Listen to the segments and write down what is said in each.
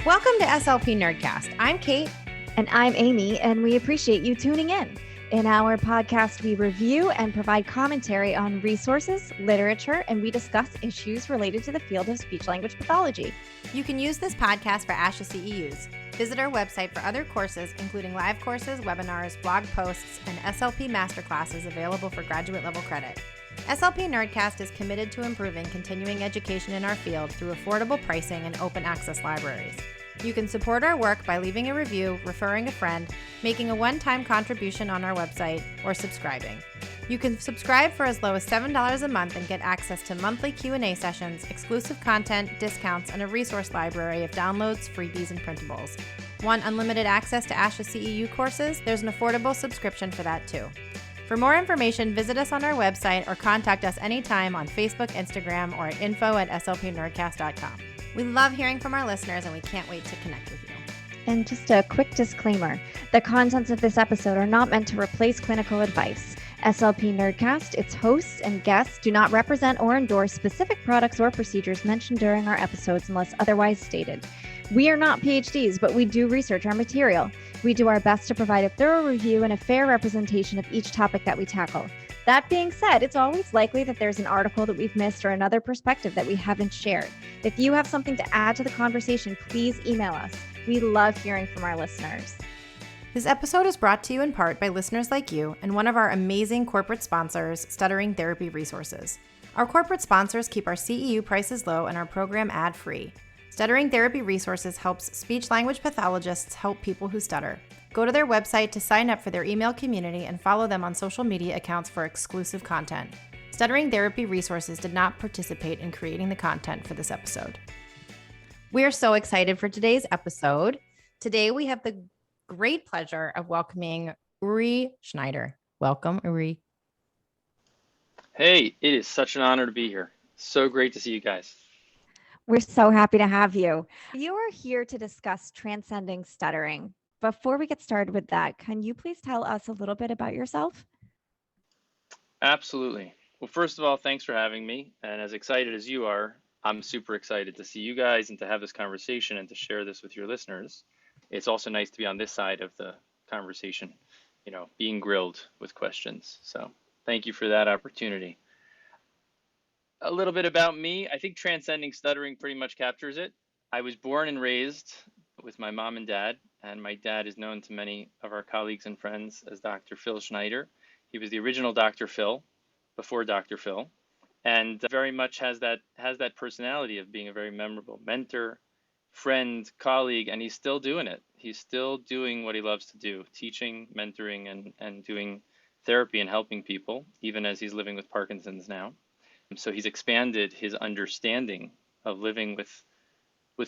Welcome to SLP Nerdcast. I'm Kate. And I'm Amy, and we appreciate you tuning in. In our podcast, we review and provide commentary on resources, literature, and we discuss issues related to the field of speech-language pathology. You can use this podcast for ASHA CEUs. Visit our website for other courses, including live courses, webinars, blog posts, and SLP Masterclasses available for graduate level credit. SLP Nerdcast is committed to improving continuing education in our field through affordable pricing and open access libraries. You can support our work by leaving a review, referring a friend, making a one-time contribution on our website, or subscribing. You can subscribe for as low as $7 a month and get access to monthly Q&A sessions, exclusive content, discounts, and a resource library of downloads, freebies, and printables. Want unlimited access to ASHA CEU courses? There's an affordable subscription for that too. For more information, visit us on our website or contact us anytime on Facebook, Instagram, or at info@slpnerdcast.com. We love hearing from our listeners, and we can't wait to connect with you. And just a quick disclaimer, the contents of this episode are not meant to replace clinical advice. SLP Nerdcast, its hosts, and guests do not represent or endorse specific products or procedures mentioned during our episodes unless otherwise stated. We are not PhDs, but we do research our material. We do our best to provide a thorough review and a fair representation of each topic that we tackle. That being said, it's always likely that there's an article that we've missed or another perspective that we haven't shared. If you have something to add to the conversation, please email us. We love hearing from our listeners. This episode is brought to you in part by listeners like you and one of our amazing corporate sponsors, Stuttering Therapy Resources. Our corporate sponsors keep our CEU prices low and our program ad-free. Stuttering Therapy Resources helps speech-language pathologists help people who stutter. Go to their website to sign up for their email community and follow them on social media accounts for exclusive content. Stuttering Therapy Resources did not participate in creating the content for this episode. We are so excited for today's episode. Today we have the great pleasure of welcoming Uri Schneider. Welcome, Uri. Hey, it is such an honor to be here. So great to see you guys. We're so happy to have you. You are here to discuss Transcending Stuttering. Before we get started with that, can you please tell us a little bit about yourself? Absolutely. Well, first of all, thanks for having me. And as excited as you are, I'm super excited to see you guys and to have this conversation and to share this with your listeners. It's also nice to be on this side of the conversation, being grilled with questions. So thank you for that opportunity. A little bit about me. I think Transcending Stuttering pretty much captures it. I was born and raised with my mom and dad, and my dad is known to many of our colleagues and friends as Dr. Phil Schneider. He was the original Dr. Phil before Dr. Phil, and very much has that personality of being a very memorable mentor, friend, colleague, and he's still doing it. He's still doing what he loves to do, teaching, mentoring, and doing therapy and helping people, even as he's living with Parkinson's now. So he's expanded his understanding of living with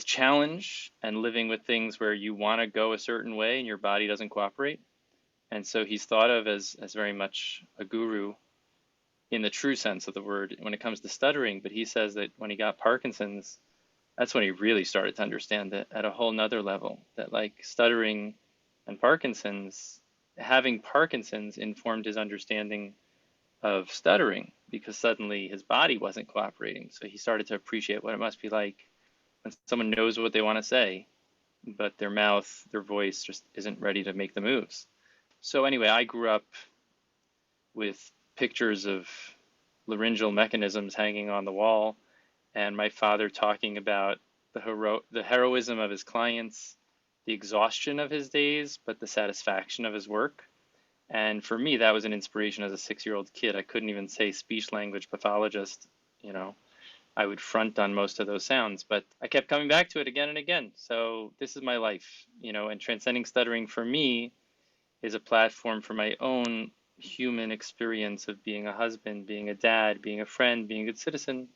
challenge and living with things where you want to go a certain way and your body doesn't cooperate. And so he's thought of as very much a guru in the true sense of the word when it comes to stuttering. But he says that when he got Parkinson's, that's when he really started to understand it at a whole nother level, that like stuttering and having Parkinson's informed his understanding of stuttering because suddenly his body wasn't cooperating. So he started to appreciate what it must be like when someone knows what they want to say, but their mouth, their voice just isn't ready to make the moves. So anyway, I grew up with pictures of laryngeal mechanisms hanging on the wall and my father talking about the heroism of his clients, the exhaustion of his days, but the satisfaction of his work. And for me, that was an inspiration as a 6-year-old kid. I couldn't even say speech-language pathologist, I would front on most of those sounds, but I kept coming back to it again and again. So this is my life, and Transcending Stuttering for me is a platform for my own human experience of being a husband, being a dad, being a friend, being a good citizen.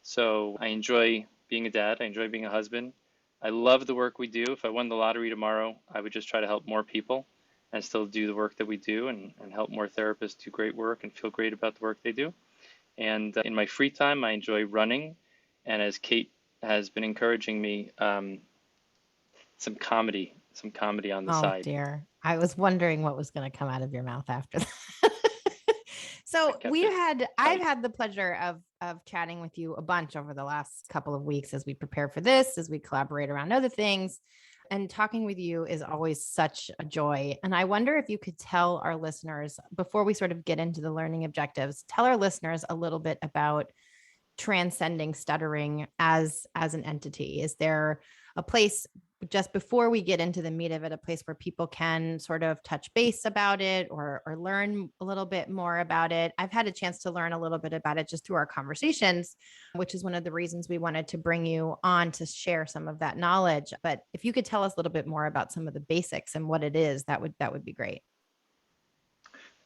So I enjoy being a dad. I enjoy being a husband. I love the work we do. If I won the lottery tomorrow, I would just try to help more people and still do the work that we do and help more therapists do great work and feel great about the work they do. And in my free time, I enjoy running. And as Kate has been encouraging me, some comedy on the side. Oh dear. I was wondering what was going to come out of your mouth after that. So I've had the pleasure of of chatting with you a bunch over the last couple of weeks as we prepare for this, as we collaborate around other things. And talking with you is always such a joy. And I wonder if you could tell our listeners, before we sort of get into the learning objectives, tell our listeners a little bit about Transcending Stuttering as an entity. Is there a place, just before we get into the meat of it, a place where people can sort of touch base about it or learn a little bit more about it? I've had a chance to learn a little bit about it just through our conversations, which is one of the reasons we wanted to bring you on to share some of that knowledge. But if you could tell us a little bit more about some of the basics and what it is, that would be great.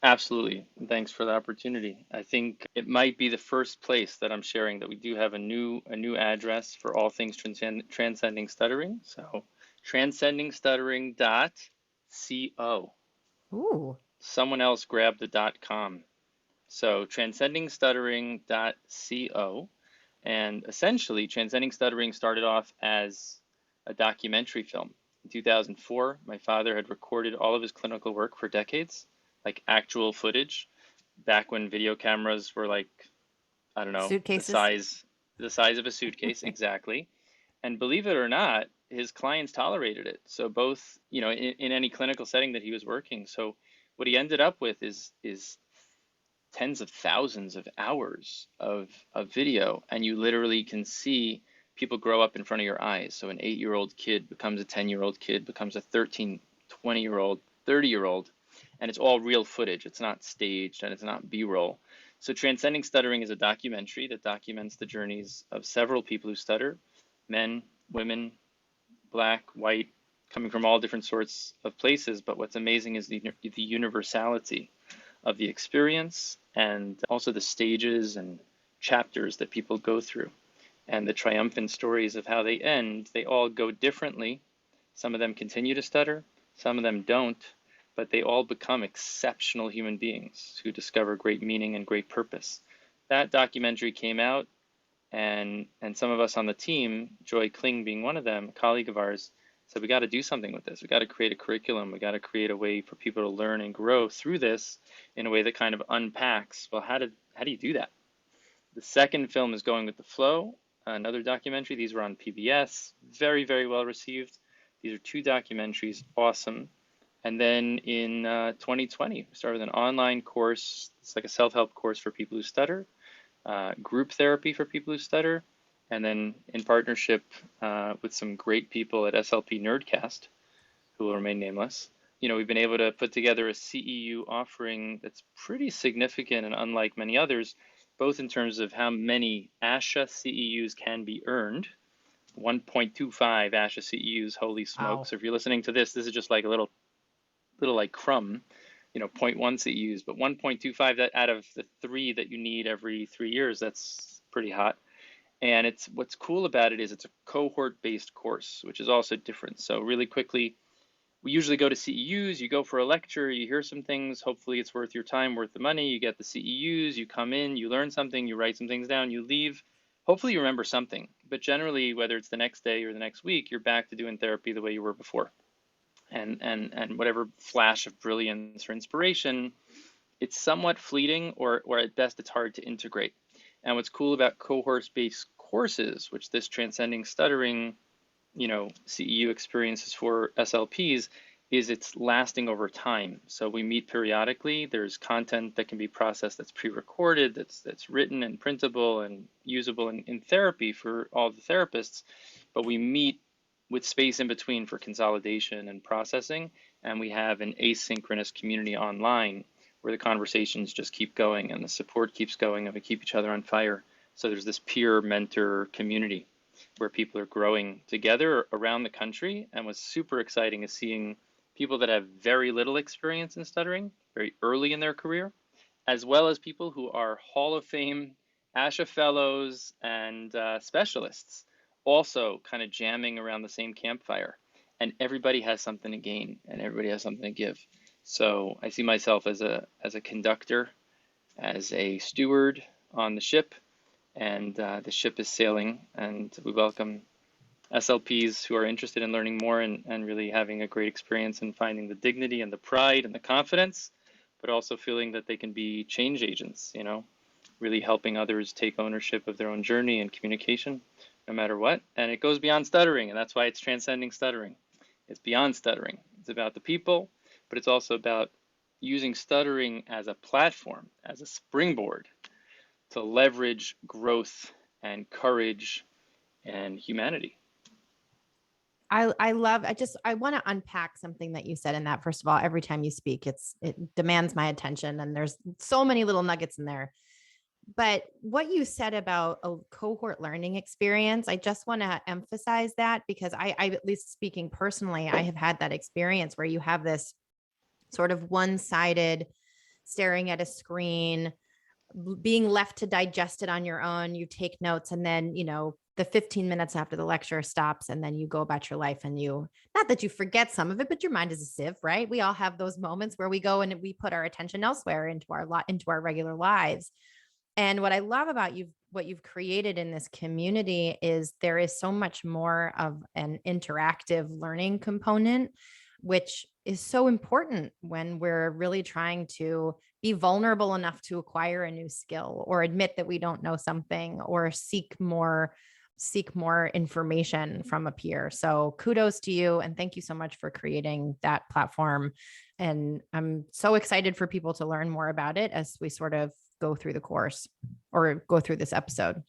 Absolutely. Thanks for the opportunity. I think it might be the first place that I'm sharing that we do have a new address for all things transcending stuttering. So transcendingstuttering.co. Ooh. Someone else grabbed the .com. So transcendingstuttering.co. And essentially, Transcending Stuttering started off as a documentary film. In 2004, my father had recorded all of his clinical work for decades, like actual footage, back when video cameras were like, I don't know, Suitcases. the size of a suitcase, exactly. And believe it or not, his clients tolerated it. So both, in any clinical setting that he was working. So what he ended up with is tens of thousands of hours of video, and you literally can see people grow up in front of your eyes. So an 8-year-old kid becomes a 10-year-old kid, becomes a 13, 20-year-old, 30-year-old, and it's all real footage. It's not staged and it's not B-roll. So Transcending Stuttering is a documentary that documents the journeys of several people who stutter, men, women, black, white, coming from all different sorts of places. But what's amazing is the universality of the experience, and also the stages and chapters that people go through, and the triumphant stories of how they end. They all go differently. Some of them continue to stutter, some of them don't, but they all become exceptional human beings who discover great meaning and great purpose. That documentary came out, and some of us on the team, Joy Kling being one of them, a colleague of ours, said, we got to do something with this. We got to create a curriculum. We got to create a way for people to learn and grow through this in a way that kind of unpacks, well, how do you do that? The second film is Going with the Flow, another documentary. These were on PBS, very, very well received. These are 2 documentaries, awesome. And then in 2020, we started an online course. It's like a self-help course for people who stutter, group therapy for people who stutter, and then in partnership with some great people at SLP Nerdcast, who will remain nameless, we've been able to put together a CEU offering that's pretty significant and unlike many others, both in terms of how many ASHA CEUs can be earned. 1.25 ASHA CEUs, holy smokes. Wow. So if you're listening to this is just like a little like crumb, 0.1 CEUs, but 1.25, that out of the 3 that you need every 3 years, that's pretty hot. And what's cool about it is it's a cohort-based course, which is also different. So really quickly, we usually go to CEUs, you go for a lecture, you hear some things, hopefully it's worth your time, worth the money, you get the CEUs, you come in, you learn something, you write some things down, you leave, hopefully you remember something. But generally, whether it's the next day or the next week, you're back to doing therapy the way you were before. And whatever flash of brilliance or inspiration, it's somewhat fleeting, or at best it's hard to integrate. And what's cool about cohort-based courses, which this Transcending Stuttering, CEU experiences for SLPs, is it's lasting over time. So we meet periodically. There's content that can be processed that's pre-recorded, that's written and printable and usable in therapy for all the therapists. But we meet with space in between for consolidation and processing. And we have an asynchronous community online where the conversations just keep going and the support keeps going and we keep each other on fire. So there's this peer mentor community where people are growing together around the country. And what's super exciting is seeing people that have very little experience in stuttering, very early in their career, as well as people who are Hall of Fame, ASHA fellows, and specialists, also kind of jamming around the same campfire. And everybody has something to gain and everybody has something to give. So I see myself as a conductor, as a steward on the ship, and the ship is sailing, and we welcome SLPs who are interested in learning more and really having a great experience and finding the dignity and the pride and the confidence, but also feeling that they can be change agents, really helping others take ownership of their own journey and communication, no matter what. And it goes beyond stuttering, and that's why it's Transcending Stuttering. It's beyond stuttering. It's about the people, but it's also about using stuttering as a platform, as a springboard to leverage growth and courage and humanity. I want to unpack something that you said in that. First of all, every time you speak, it demands my attention, and there's so many little nuggets in there. But what you said about a cohort learning experience, I just want to emphasize that, because I, at least speaking personally, I have had that experience where you have this sort of one-sided staring at a screen, being left to digest it on your own. You take notes, and then, the 15 minutes after the lecture stops, and then you go about your life, and not that you forget some of it, but your mind is a sieve, right? We all have those moments where we go and we put our attention elsewhere into our regular lives. And what I love about what you've created in this community is there is so much more of an interactive learning component, which is so important when we're really trying to be vulnerable enough to acquire a new skill, or admit that we don't know something, or seek more information from a peer. So kudos to you. And thank you so much for creating that platform. And I'm so excited for people to learn more about it as we sort of go through the course or go through this episode.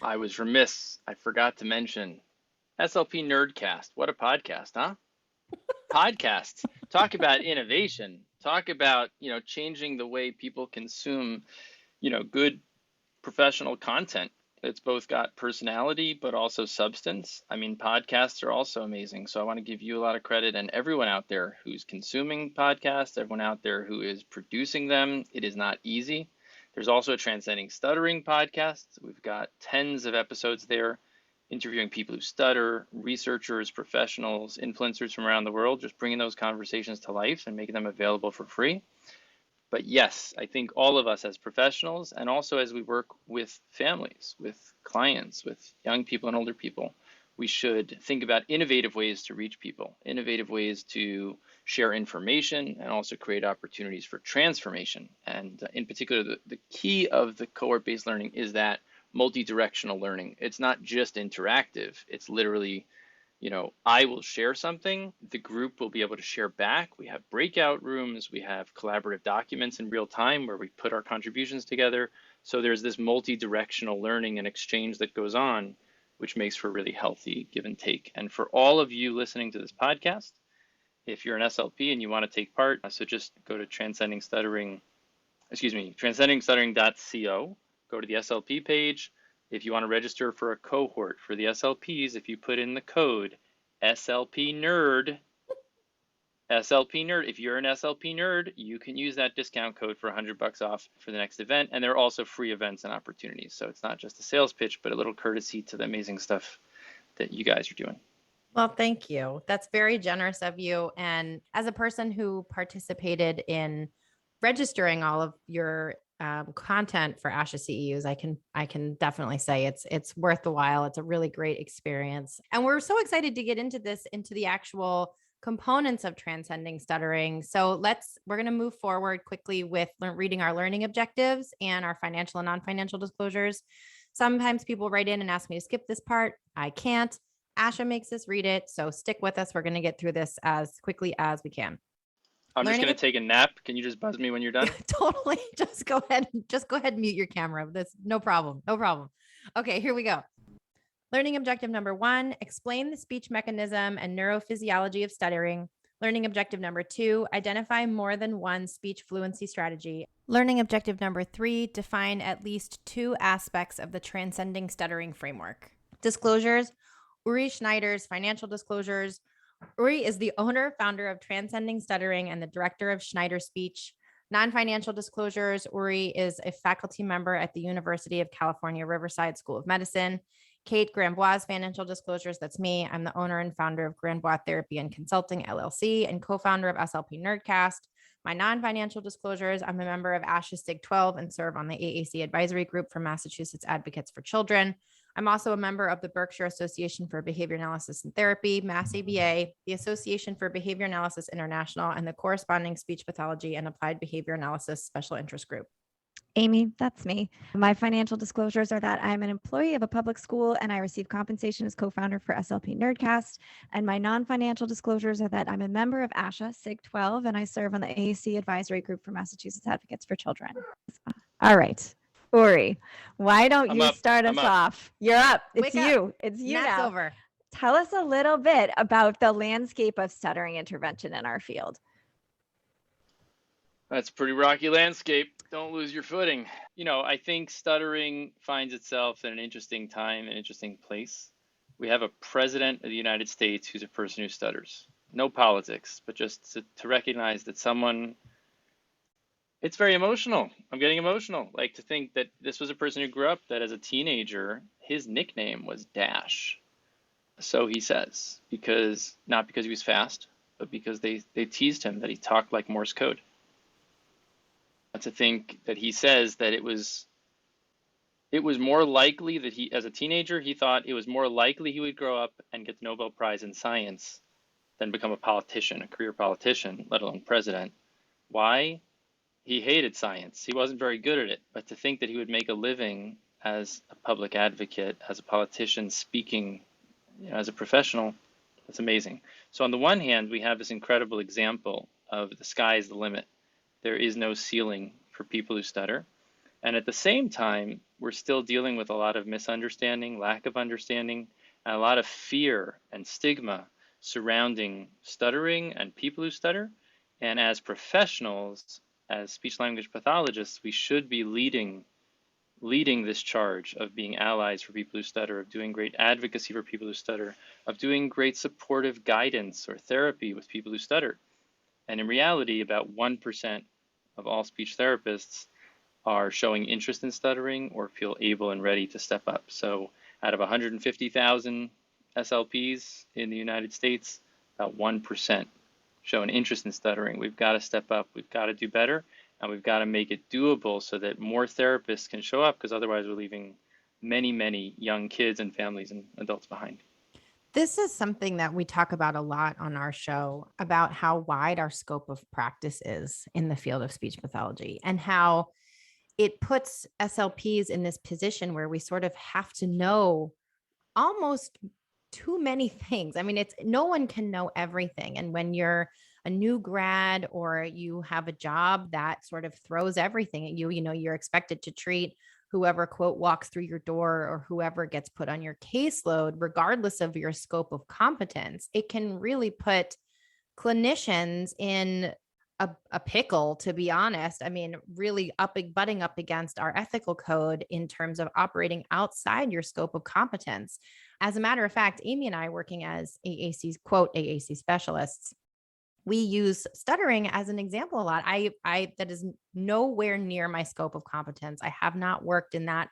I was remiss. I forgot to mention SLP Nerdcast. What a podcast, huh? Podcasts. Talk about innovation. Talk about, changing the way people consume, good professional content. It's both got personality, but also substance. I mean, podcasts are also amazing. So I want to give you a lot of credit, and everyone out there who's consuming podcasts, everyone out there who is producing them. It is not easy. There's also a Transcending Stuttering podcast. We've got tens of episodes there, interviewing people who stutter, researchers, professionals, influencers from around the world, just bringing those conversations to life and making them available for free. But yes, I think all of us as professionals, and also as we work with families, with clients, with young people and older people, we should think about innovative ways to reach people, innovative ways to share information, and also create opportunities for transformation. And in particular, the key of the cohort-based learning is that multi-directional learning. It's not just interactive. It's literally, I will share something, the group will be able to share back. We have breakout rooms, we have collaborative documents in real time where we put our contributions together. So there's this multi-directional learning and exchange that goes on, which makes for really healthy give and take. And for all of you listening to this podcast, if you're an SLP and you want to take part, so just go to transcendingstuttering.co, go to the SLP page. If you want to register for a cohort for the SLPs, if you put in the code SLP Nerd, if you're an SLP nerd, you can use that discount code for $100 off for the next event. And there are also free events and opportunities. So it's not just a sales pitch, but a little courtesy to the amazing stuff that you guys are doing. Well, thank you. That's very generous of you. And as a person who participated in registering all of your content for ASHA CEUs, I can definitely say it's worth the while. It's a really great experience. And we're so excited to get into the actual components of Transcending Stuttering. So we're going to move forward quickly with reading our learning objectives and our financial and non-financial disclosures. Sometimes people write in and ask me to skip this part. I can't. ASHA makes us read it. So stick with us. We're going to get through this as quickly as we can. I'm just going to take a nap. Can you just buzz me when you're done? Totally. Just go ahead and mute your camera. That's no problem. Okay, here we go. Learning objective number 1, explain the speech mechanism and neurophysiology of stuttering. Learning objective number 2, identify more than one speech fluency strategy. Learning objective number 3, define at least 2 aspects of the Transcending Stuttering framework. Disclosures, Uri Schneider's financial disclosures. Uri is the owner, founder of Transcending Stuttering and the director of Schneider Speech. Non-financial disclosures, Uri is a faculty member at the University of California, Riverside School of Medicine. Kate Grambois' financial disclosures, that's me. I'm the owner and founder of Grambois Therapy and Consulting, LLC, and co-founder of SLP Nerdcast. My non-financial disclosures, I'm a member of ASHA SIG 12 and serve on the AAC advisory group for Massachusetts Advocates for Children. I'm also a member of the Berkshire Association for Behavior Analysis and Therapy, Mass ABA, the Association for Behavior Analysis International, and the corresponding Speech Pathology and Applied Behavior Analysis Special Interest Group. Amy, that's me. My financial disclosures are that I'm an employee of a public school and I receive compensation as co-founder for SLP Nerdcast. And my non-financial disclosures are that I'm a member of ASHA SIG 12 and I serve on the AAC advisory group for Massachusetts Advocates for Children. All right. Uri, why don't you start us off? You're up. It's you. It's you Nat's now. over. Tell us a little bit about the landscape of stuttering intervention in our field. That's a pretty rocky landscape. Don't lose your footing. I think stuttering finds itself in an interesting time, an interesting place. We have a president of the United States who's a person who stutters. No politics, but just to recognize that someone, it's very emotional. I'm getting emotional. Like to think that this was a person who grew up that as a teenager, his nickname was Dash. So he says, not because he was fast, but because they teased him that he talked like Morse code. To think that he says that it was more likely that he, as a teenager, he thought it was more likely he would grow up and get the Nobel Prize in science than become a politician, a career politician, let alone president. Why? He hated science. He wasn't very good at it. But to think that he would make a living as a public advocate, as a politician, speaking, as a professional, that's amazing. So on the one hand, we have this incredible example of the sky is the limit. There is no ceiling for people who stutter. And at the same time, we're still dealing with a lot of misunderstanding, lack of understanding, and a lot of fear and stigma surrounding stuttering and people who stutter. And as professionals, as speech language pathologists, we should be leading this charge of being allies for people who stutter, of doing great advocacy for people who stutter, of doing great supportive guidance or therapy with people who stutter. And in reality, about 1% of all speech therapists are showing interest in stuttering or feel able and ready to step up. So out of 150,000 SLPs in the United States, about 1% show an interest in stuttering. We've got to step up. We've got to do better. And we've got to make it doable so that more therapists can show up, because otherwise we're leaving many, many young kids and families and adults behind. This is something that we talk about a lot on our show, about how wide our scope of practice is in the field of speech pathology and how it puts SLPs in this position where we sort of have to know almost too many things. I mean, no one can know everything. And when you're a new grad or you have a job that sort of throws everything at you, you're expected to treat whoever, quote, walks through your door or whoever gets put on your caseload, regardless of your scope of competence. It can really put clinicians in a pickle, to be honest. I mean, really butting up against our ethical code in terms of operating outside your scope of competence. As a matter of fact, Amy and I, working as AAC's, quote, AAC specialists, we use stuttering as an example a lot. That is nowhere near my scope of competence. I have not worked in that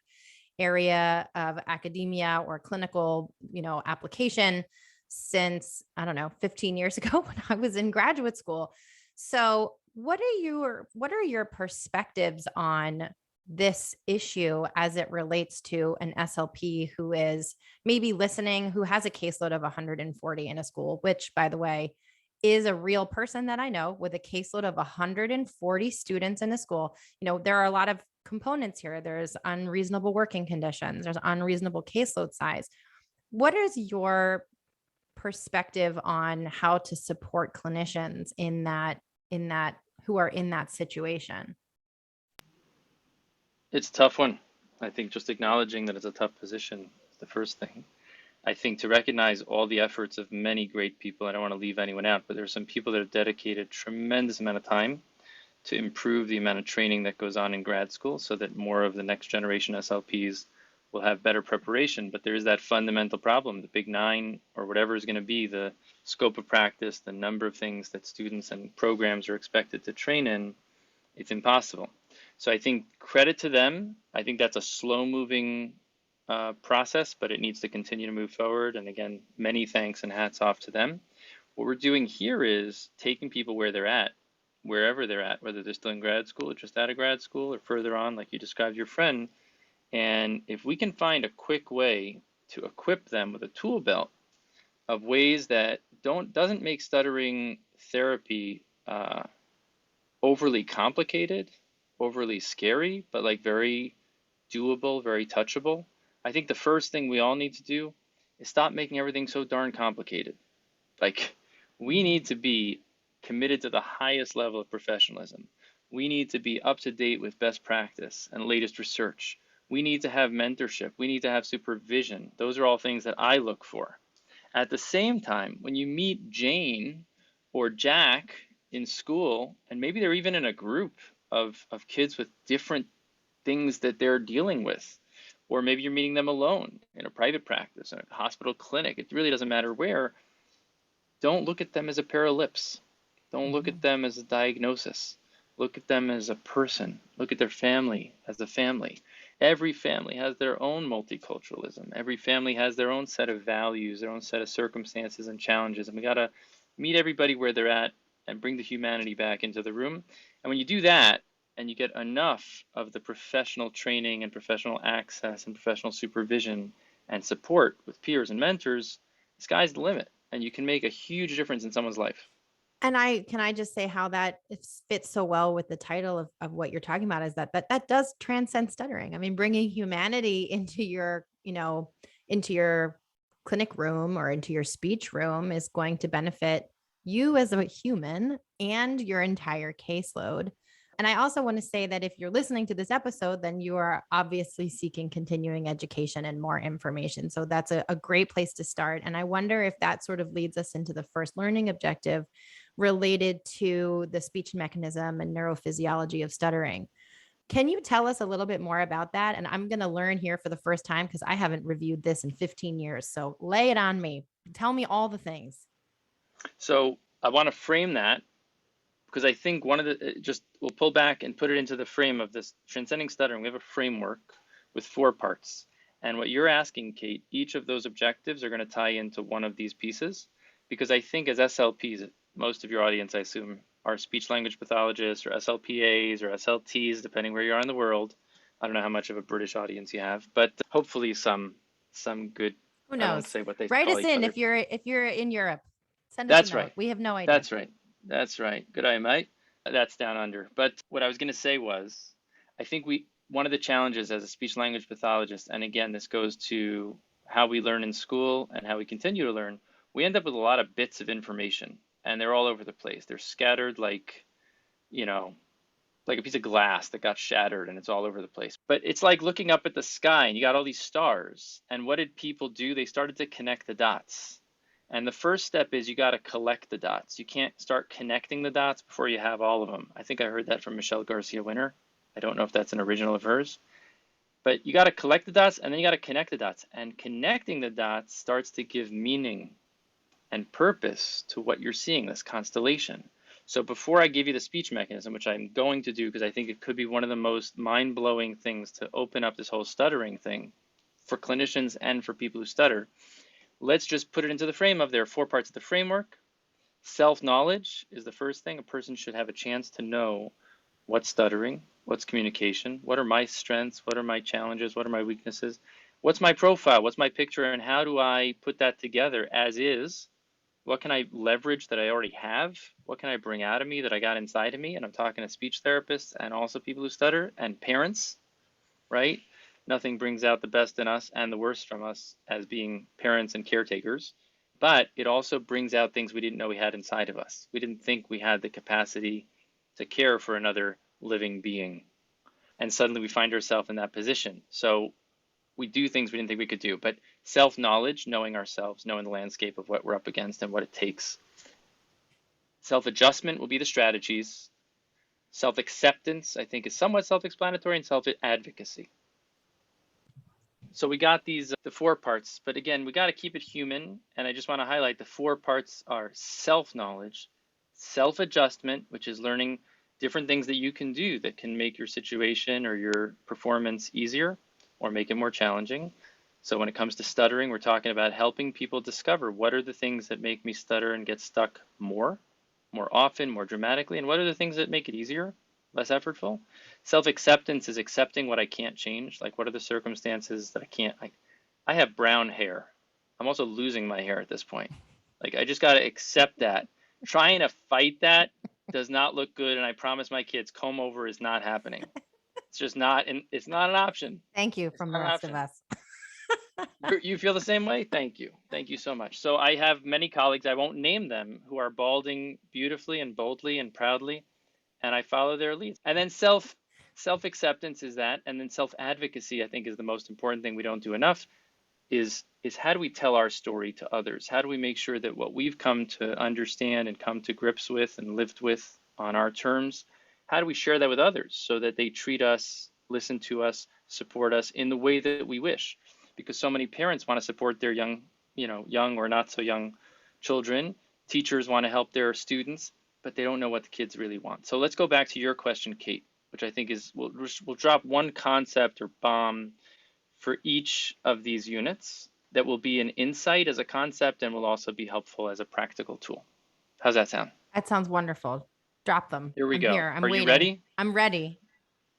area of academia or clinical, application since, 15 years ago when I was in graduate school. So what are your perspectives on this issue as it relates to an SLP who is maybe listening, who has a caseload of 140 in a school, which, by the way, is a real person that I know with a caseload of 140 students in a school. There are a lot of components here. There's unreasonable working conditions. There's unreasonable caseload size. What is your perspective on how to support clinicians in that who are in that situation? It's a tough one. I think just acknowledging that it's a tough position is the first thing. I think to recognize all the efforts of many great people, I don't want to leave anyone out, but there's some people that have dedicated tremendous amount of time to improve the amount of training that goes on in grad school so that more of the next generation SLPs will have better preparation. But there is that fundamental problem, the big nine or whatever is going to be the scope of practice, the number of things that students and programs are expected to train in. It's impossible. So I think credit to them. I think that's a slow moving process, but it needs to continue to move forward. And again, many thanks and hats off to them. What we're doing here is taking people where they're at, wherever they're at, whether they're still in grad school or just out of grad school or further on, like you described your friend. And if we can find a quick way to equip them with a tool belt of ways that doesn't make stuttering therapy overly complicated, overly scary, but like very doable, very touchable. I think the first thing we all need to do is stop making everything so darn complicated. Like, we need to be committed to the highest level of professionalism. We need to be up to date with best practice and latest research. We need to have mentorship. We need to have supervision. Those are all things that I look for. At the same time, when you meet Jane or Jack in school, and maybe they're even in a group of kids with different things that they're dealing with, or maybe you're meeting them alone in a private practice, in a hospital clinic, it really doesn't matter where, don't look at them as a pair of lips. Don't look at them as a diagnosis. Look at them as a person. Look at their family as a family. Every family has their own multiculturalism. Every family has their own set of values, their own set of circumstances and challenges. And we got to meet everybody where they're at and bring the humanity back into the room. And when you do that, and you get enough of the professional training and professional access and professional supervision and support with peers and mentors, the sky's the limit. And you can make a huge difference in someone's life. And can I just say how that fits so well with the title of what you're talking about is that does transcend stuttering. I mean, bringing humanity into your, into your clinic room or into your speech room is going to benefit you as a human and your entire caseload. And I also want to say that if you're listening to this episode, then you are obviously seeking continuing education and more information. So that's a great place to start. And I wonder if that sort of leads us into the first learning objective related to the speech mechanism and neurophysiology of stuttering. Can you tell us a little bit more about that? And I'm going to learn here for the first time because I haven't reviewed this in 15 years. So lay it on me. Tell me all the things. So I want to frame that because I think one of we'll pull back and put it into the frame of this Transcending Stuttering. We have a framework with 4 parts. And what you're asking, Kate, each of those objectives are going to tie into one of these pieces. Because I think as SLPs, most of your audience, I assume, are speech language pathologists or SLPAs or SLTs, depending where you are in the world. I don't know how much of a British audience you have, but hopefully some good. Who knows? I won't say what they Write call us each in other. if you're in Europe. Send us That's a note. right. We have no idea. That's right. That's right. Good eye, mate. That's down under. But what I was going to say was, I think one of the challenges as a speech language pathologist, and again, this goes to how we learn in school and how we continue to learn, we end up with a lot of bits of information, and they're all over the place. They're scattered like a piece of glass that got shattered, and it's all over the place. But it's like looking up at the sky, and you got all these stars. And what did people do? They started to connect the dots. And the first step is you got to collect the dots. You can't start connecting the dots before you have all of them. I think I heard that from Michelle Garcia Winner. I don't know if that's an original of hers. But you got to collect the dots, and then you got to connect the dots. And connecting the dots starts to give meaning and purpose to what you're seeing, this constellation. So before I give you the speech mechanism, which I'm going to do because I think it could be one of the most mind-blowing things to open up this whole stuttering thing for clinicians and for people who stutter, let's just put it into the frame of there are 4 parts of the framework. Self-knowledge is the first thing. A person should have a chance to know what's stuttering, what's communication, what are my strengths, what are my challenges, what are my weaknesses, what's my profile, what's my picture, and how do I put that together as is? What can I leverage that I already have? What can I bring out of me that I got inside of me? And I'm talking to speech therapists and also people who stutter and parents, right? Nothing brings out the best in us and the worst from us as being parents and caretakers, but it also brings out things we didn't know we had inside of us. We didn't think we had the capacity to care for another living being. And suddenly we find ourselves in that position. So we do things we didn't think we could do, but self-knowledge, knowing ourselves, knowing the landscape of what we're up against and what it takes. Self-adjustment will be the strategies. Self-acceptance, I think, is somewhat self-explanatory, and self-advocacy. So we got the 4 parts, but again, we got to keep it human. And I just want to highlight the 4 parts are self-knowledge, self-adjustment, which is learning different things that you can do that can make your situation or your performance easier or make it more challenging. So when it comes to stuttering, we're talking about helping people discover what are the things that make me stutter and get stuck more often, more dramatically, and what are the things that make it easier, less effortful. Self-acceptance is accepting what I can't change, like what are the circumstances that I can't, I have brown hair. I'm also losing my hair at this point. Like I just got to accept that. Trying to fight that does not look good, and I promise my kids comb over is not happening. It's just not, and it's not an option. Thank you It's from the not an rest of option. us. You feel the same way? Thank you. Thank you so much. So I have many colleagues, I won't name them, who are balding beautifully and boldly and proudly, and I follow their leads. And then self-acceptance is that, and then self-advocacy, I think, is the most important thing we don't do enough, is how do we tell our story to others? How do we make sure that what we've come to understand and come to grips with and lived with on our terms, how do we share that with others so that they treat us, listen to us, support us in the way that we wish? Because so many parents want to support their young or not so young children. Teachers want to help their students, but they don't know what the kids really want. So let's go back to your question, Kate, which I think is, we'll drop one concept or bomb for each of these units that will be an insight as a concept and will also be helpful as a practical tool. How's that sound? That sounds wonderful. Drop them. Here we I'm go. here. I'm Are waiting. you ready? I'm ready.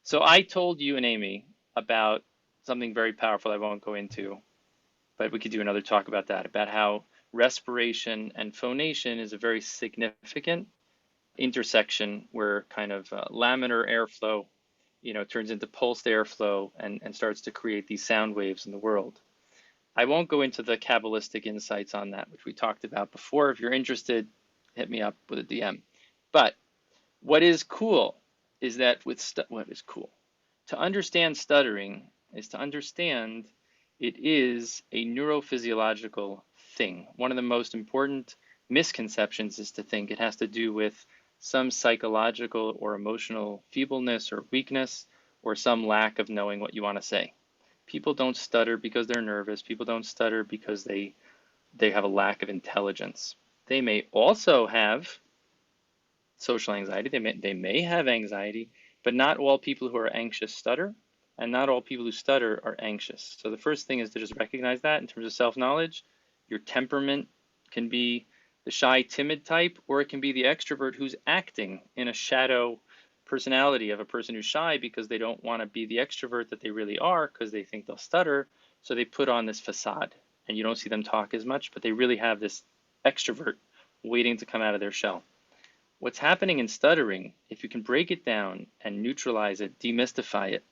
So I told you and Amy about something very powerful I won't go into, but we could do another talk about that, about how respiration and phonation is a very significant intersection where kind of laminar airflow, turns into pulsed airflow and starts to create these sound waves in the world. I won't go into the Kabbalistic insights on that, which we talked about before. If you're interested, hit me up with a DM. But what is cool is that what is cool? To understand stuttering is to understand it is a neurophysiological thing. One of the most important misconceptions is to think it has to do with some psychological or emotional feebleness or weakness or some lack of knowing what you want to say. People don't stutter because they're nervous. People don't stutter because they have a lack of intelligence. They may also have social anxiety. They may have anxiety, but not all people who are anxious stutter, and not all people who stutter are anxious. So the first thing is to just recognize that in terms of self-knowledge. Your temperament can be the shy, timid type, or it can be the extrovert who's acting in a shadow personality of a person who's shy because they don't want to be the extrovert that they really are because they think they'll stutter. So they put on this facade and you don't see them talk as much, but they really have this extrovert waiting to come out of their shell. What's happening in stuttering, if you can break it down and neutralize it, demystify it,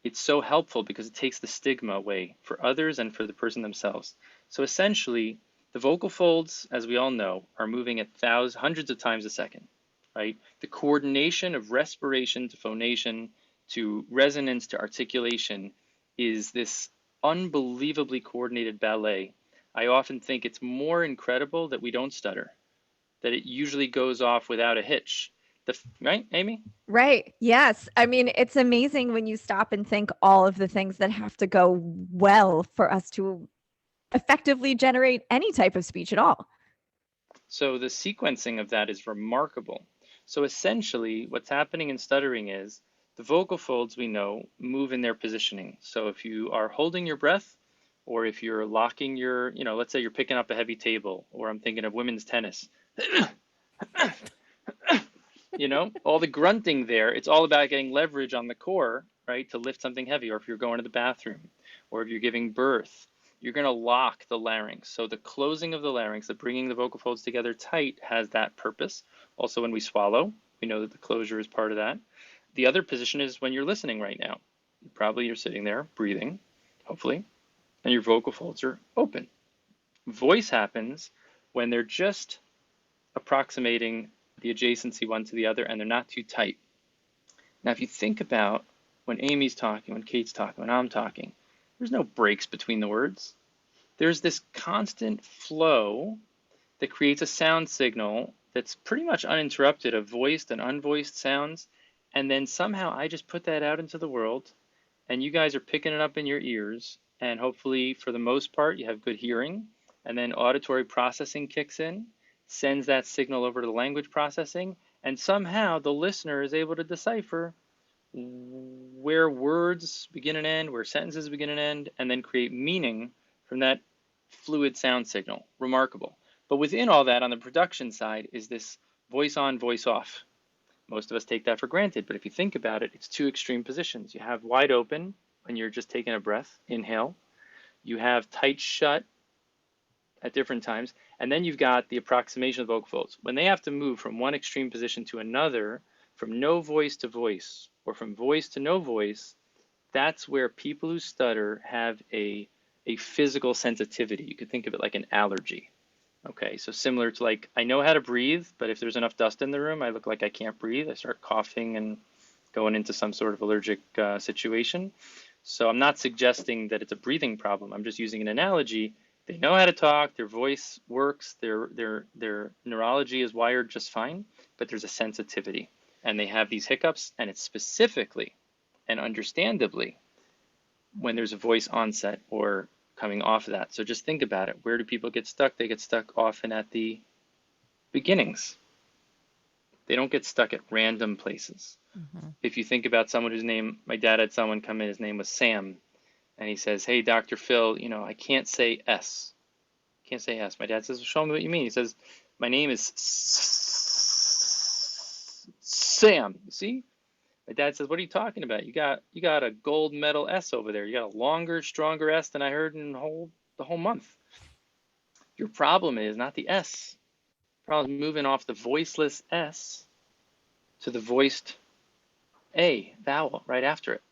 it's so helpful because it takes the stigma away for others and for the person themselves. So essentially, the vocal folds, as we all know, are moving at hundreds of times a second, right? The coordination of respiration to phonation to resonance to articulation is this unbelievably coordinated ballet. I often think it's more incredible that we don't stutter, that it usually goes off without a hitch. Right, Amy? Right. Yes. I mean, it's amazing when you stop and think all of the things that have to go well for us to effectively generate any type of speech at all. So the sequencing of that is remarkable. So essentially, what's happening in stuttering is the vocal folds, we know, move in their positioning. So if you are holding your breath, or if you're locking your, let's say you're picking up a heavy table, or I'm thinking of women's tennis, all the grunting there, it's all about getting leverage on the core, right, to lift something heavy, or if you're going to the bathroom, or if you're giving birth, you're going to lock the larynx. So the closing of the larynx, the bringing the vocal folds together tight, has that purpose. Also, when we swallow, we know that the closure is part of that. The other position is when you're listening right now. Probably you're sitting there breathing, hopefully, and your vocal folds are open. Voice happens when they're just approximating the adjacency one to the other and they're not too tight. Now, if you think about when Amy's talking, when Kate's talking, when I'm talking, there's no breaks between the words. There's this constant flow that creates a sound signal that's pretty much uninterrupted of voiced and unvoiced sounds. And then somehow I just put that out into the world and you guys are picking it up in your ears. And hopefully, for the most part, you have good hearing. And then auditory processing kicks in, sends that signal over to the language processing. And somehow the listener is able to decipher where words begin and end, where sentences begin and end, and then create meaning from that fluid sound signal. Remarkable. But within all that, on the production side, is this voice on, voice off. Most of us take that for granted, but if you think about it, it's two extreme positions. You have wide open when you're just taking a breath, inhale. You have tight shut, at different times. And then you've got the approximation of the vocal folds. When they have to move from one extreme position to another, from no voice to voice, or from voice to no voice, that's where people who stutter have a physical sensitivity. You could think of it like an allergy. Okay, so similar to like, I know how to breathe, but if there's enough dust in the room, I look like I can't breathe. I start coughing and going into some sort of allergic situation. So I'm not suggesting that it's a breathing problem. I'm just using an analogy. They know how to talk, their voice works, their neurology is wired just fine, but there's a sensitivity. And they have these hiccups, and it's specifically and understandably when there's a voice onset or coming off of that. So just think about it. Where do people get stuck? They get stuck often at the beginnings. They don't get stuck at random places. Mm-hmm. If you think about someone whose name, my dad had someone come in, his name was Sam, and he says, hey, Dr. Phil, I can't say S. Can't say S. My dad says, well, show me what you mean. He says, my name is Sam. You see? My dad says, what are you talking about? You got a gold medal S over there. You got a longer, stronger S than I heard in the whole month. Your problem is not the S. The problem is moving off the voiceless S to the voiced A vowel right after it.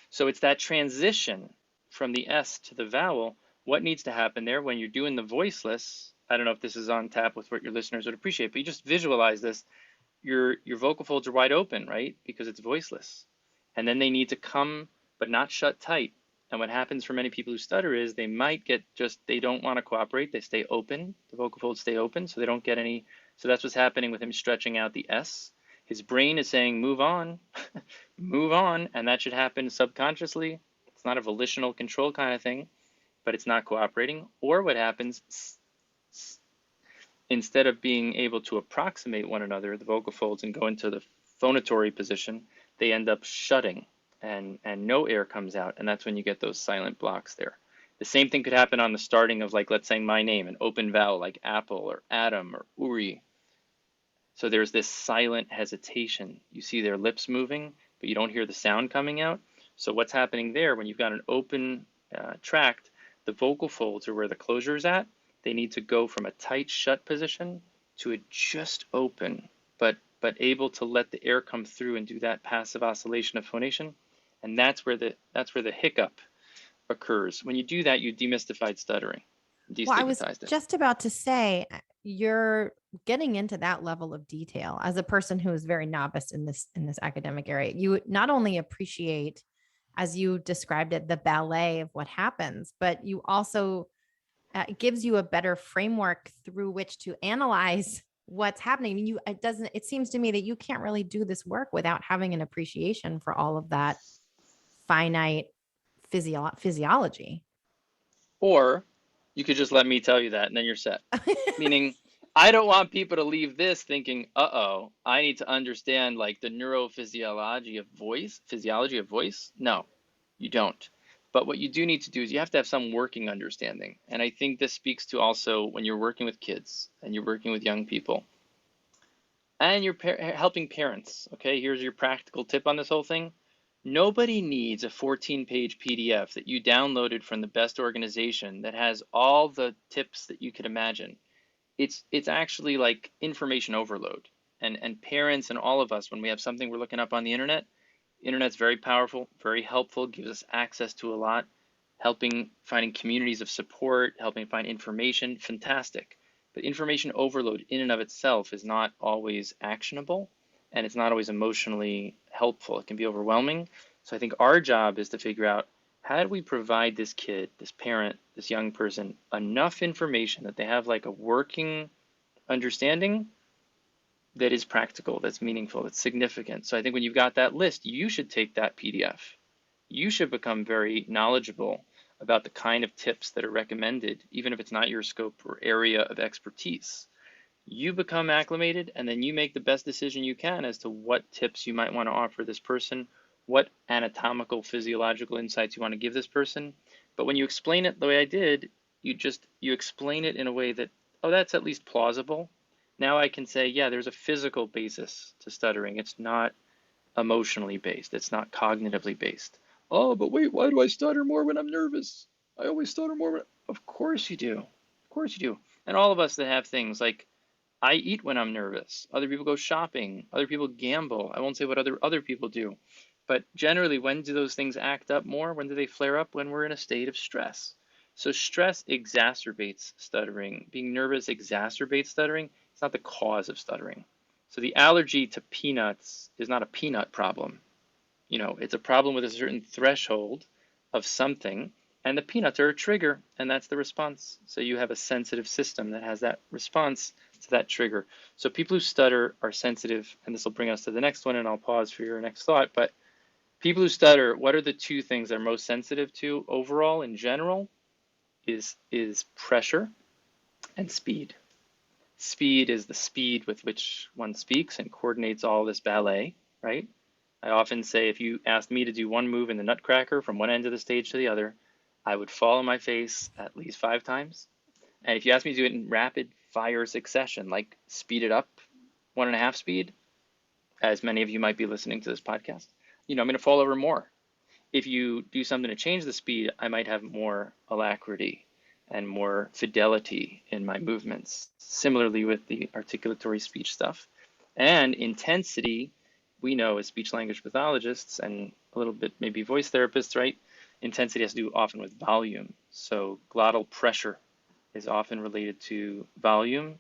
So it's that transition from the S to the vowel. What needs to happen there when you're doing the voiceless? I don't know if this is on tap with what your listeners would appreciate, but you just visualize this. Your vocal folds are wide open, right? Because it's voiceless. And then they need to come, but not shut tight. And what happens for many people who stutter is they might get they don't want to cooperate. They stay open. The vocal folds stay open, so they don't get any. So that's what's happening with him stretching out the S. His brain is saying, move on, move on. And that should happen subconsciously. It's not a volitional control kind of thing, but it's not cooperating. Or what happens, instead of being able to approximate one another, the vocal folds, and go into the phonatory position, they end up shutting and no air comes out. And that's when you get those silent blocks there. The same thing could happen on the starting of, like, let's say my name, an open vowel like Apple or Adam or Uri. So there's this silent hesitation. You see their lips moving, but you don't hear the sound coming out. So what's happening there when you've got an open tract, the vocal folds are where the closure is at. They need to go from a tight shut position to a just open, but able to let the air come through and do that passive oscillation of phonation. And that's where the hiccup occurs. When you do that, you demystified stuttering, destigmatized Well, I was it. just about to say, you're getting into that level of detail as a person who is very novice in this academic area. You not only appreciate, as you described it, the ballet of what happens, but you also it gives you a better framework through which to analyze what's happening. I mean, it seems to me that you can't really do this work without having an appreciation for all of that finite physiology. Or you could just let me tell you that and then you're set. Meaning, I don't want people to leave this thinking, uh-oh, I need to understand like the neurophysiology of voice, physiology of voice. No, you don't. But what you do need to do is you have to have some working understanding. And I think this speaks to also when you're working with kids and you're working with young people and you're helping parents. Okay, here's your practical tip on this whole thing. Nobody needs a 14-page PDF that you downloaded from the best organization that has all the tips that you could imagine. It's actually like information overload. And parents and all of us, when we have something we're looking up on the internet's very powerful, very helpful, gives us access to a lot, finding communities of support, helping find information, fantastic. But information overload in and of itself is not always actionable, and it's not always emotionally helpful. It can be overwhelming. So I think our job is to figure out, how do we provide this kid, this parent, this young person, enough information that they have like a working understanding that is practical, that's meaningful, that's significant. So I think when you've got that list, you should take that PDF. You should become very knowledgeable about the kind of tips that are recommended, even if it's not your scope or area of expertise. You become acclimated, and then you make the best decision you can as to what tips you might want to offer this person, what anatomical, physiological insights you want to give this person. But when you explain it the way I did, you explain it in a way that, oh, that's at least plausible. Now I can say, yeah, there's a physical basis to stuttering. It's not emotionally based. It's not cognitively based. Oh, but wait, why do I stutter more when I'm nervous? I always stutter more. Of course you do. Of course you do. And all of us that have things like, I eat when I'm nervous. Other people go shopping. Other people gamble. I won't say what other people do. But generally, when do those things act up more? When do they flare up? When we're in a state of stress. So stress exacerbates stuttering. Being nervous exacerbates stuttering. It's not the cause of stuttering. So the allergy to peanuts is not a peanut problem. It's a problem with a certain threshold of something, and the peanuts are a trigger, and that's the response. So you have a sensitive system that has that response to that trigger. So people who stutter are sensitive, and this will bring us to the next one, and I'll pause for your next thought. But people who stutter, what are the two things they're most sensitive to overall in general? Is pressure and speed. Speed is the speed with which one speaks and coordinates all this ballet, right? I often say if you asked me to do one move in the Nutcracker from one end of the stage to the other, I would fall on my face at least 5 times. And if you ask me to do it in rapid fire succession, like speed it up 1.5 speed, as many of you might be listening to this podcast, I'm going to fall over more. If you do something to change the speed, I might have more alacrity and more fidelity in my movements. Similarly with the articulatory speech stuff. And intensity, we know as speech language pathologists and a little bit maybe voice therapists, right? Intensity has to do often with volume. So glottal pressure is often related to volume.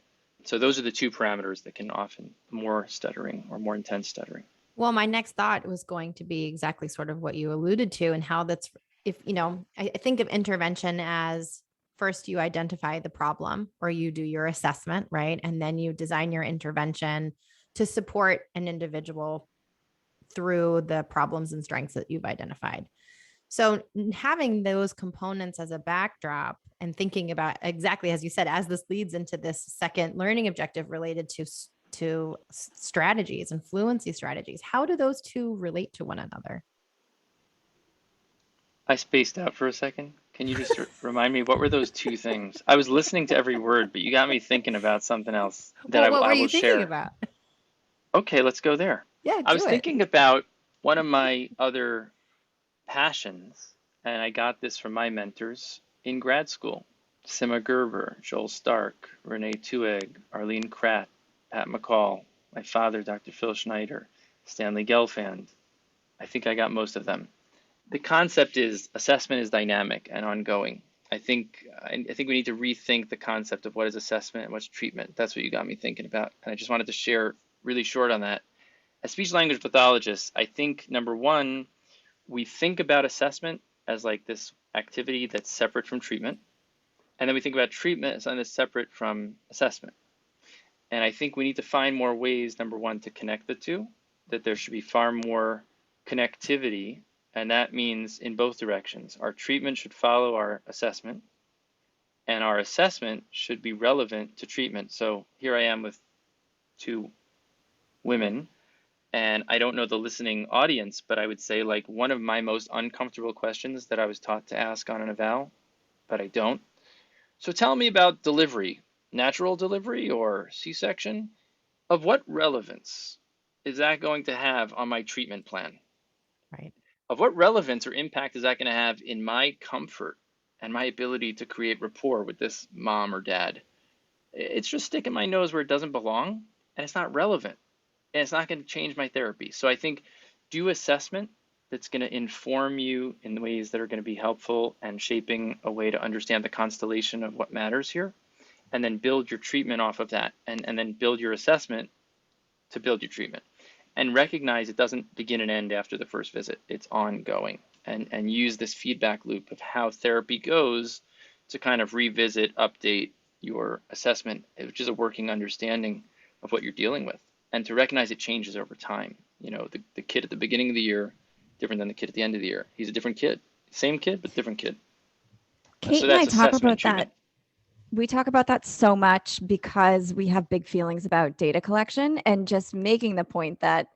So those are the two parameters that can often more stuttering or more intense stuttering. Well, my next thought was going to be exactly sort of what you alluded to, and how that's, I think of intervention as first you identify the problem or you do your assessment, right? And then you design your intervention to support an individual through the problems and strengths that you've identified. So having those components as a backdrop and thinking about exactly, as you said, as this leads into this second learning objective related to strategies and fluency strategies, how do those two relate to one another? I spaced out for a second. Can you just remind me, what were those two things? I was listening to every word, but you got me thinking about something else that what I were will you share. thinking about? Okay, let's go there. Yeah, I was thinking about one of my other passions, and I got this from my mentors in grad school. Sima Gerber, Joel Stark, Renee Tueg, Arlene Kratt, Pat McCall, my father, Dr. Phil Schneider, Stanley Gelfand. I think I got most of them. The concept is assessment is dynamic and ongoing. I think we need to rethink the concept of what is assessment and what's treatment. That's what you got me thinking about. And I just wanted to share really short on that. As speech language pathologists, I think number one, we think about assessment as like this activity that's separate from treatment. And then we think about treatment as something that's separate from assessment. And I think we need to find more ways, number one, to connect the two, that there should be far more connectivity. And that means in both directions. Our treatment should follow our assessment, and our assessment should be relevant to treatment. So here I am with 2 women, and I don't know the listening audience, but I would say like one of my most uncomfortable questions that I was taught to ask on an eval, but I don't. So tell me about delivery, natural delivery or C-section. Of what relevance is that going to have on my treatment plan? Right. Of what relevance or impact is that going to have in my comfort and my ability to create rapport with this mom or dad? It's just sticking my nose where it doesn't belong, and it's not relevant, and it's not going to change my therapy. So I think do assessment that's going to inform you in the ways that are going to be helpful and shaping a way to understand the constellation of what matters here, and then build your treatment off of that, and then build your assessment to build your treatment. And recognize it doesn't begin and end after the first visit. It's ongoing. And use this feedback loop of how therapy goes to kind of revisit, update your assessment, which is a working understanding of what you're dealing with. And to recognize it changes over time. The kid at the beginning of the year, different than the kid at the end of the year. He's a different kid. Same kid, but different kid. Kate and I talk about that. We talk about that so much because we have big feelings about data collection, and just making the point that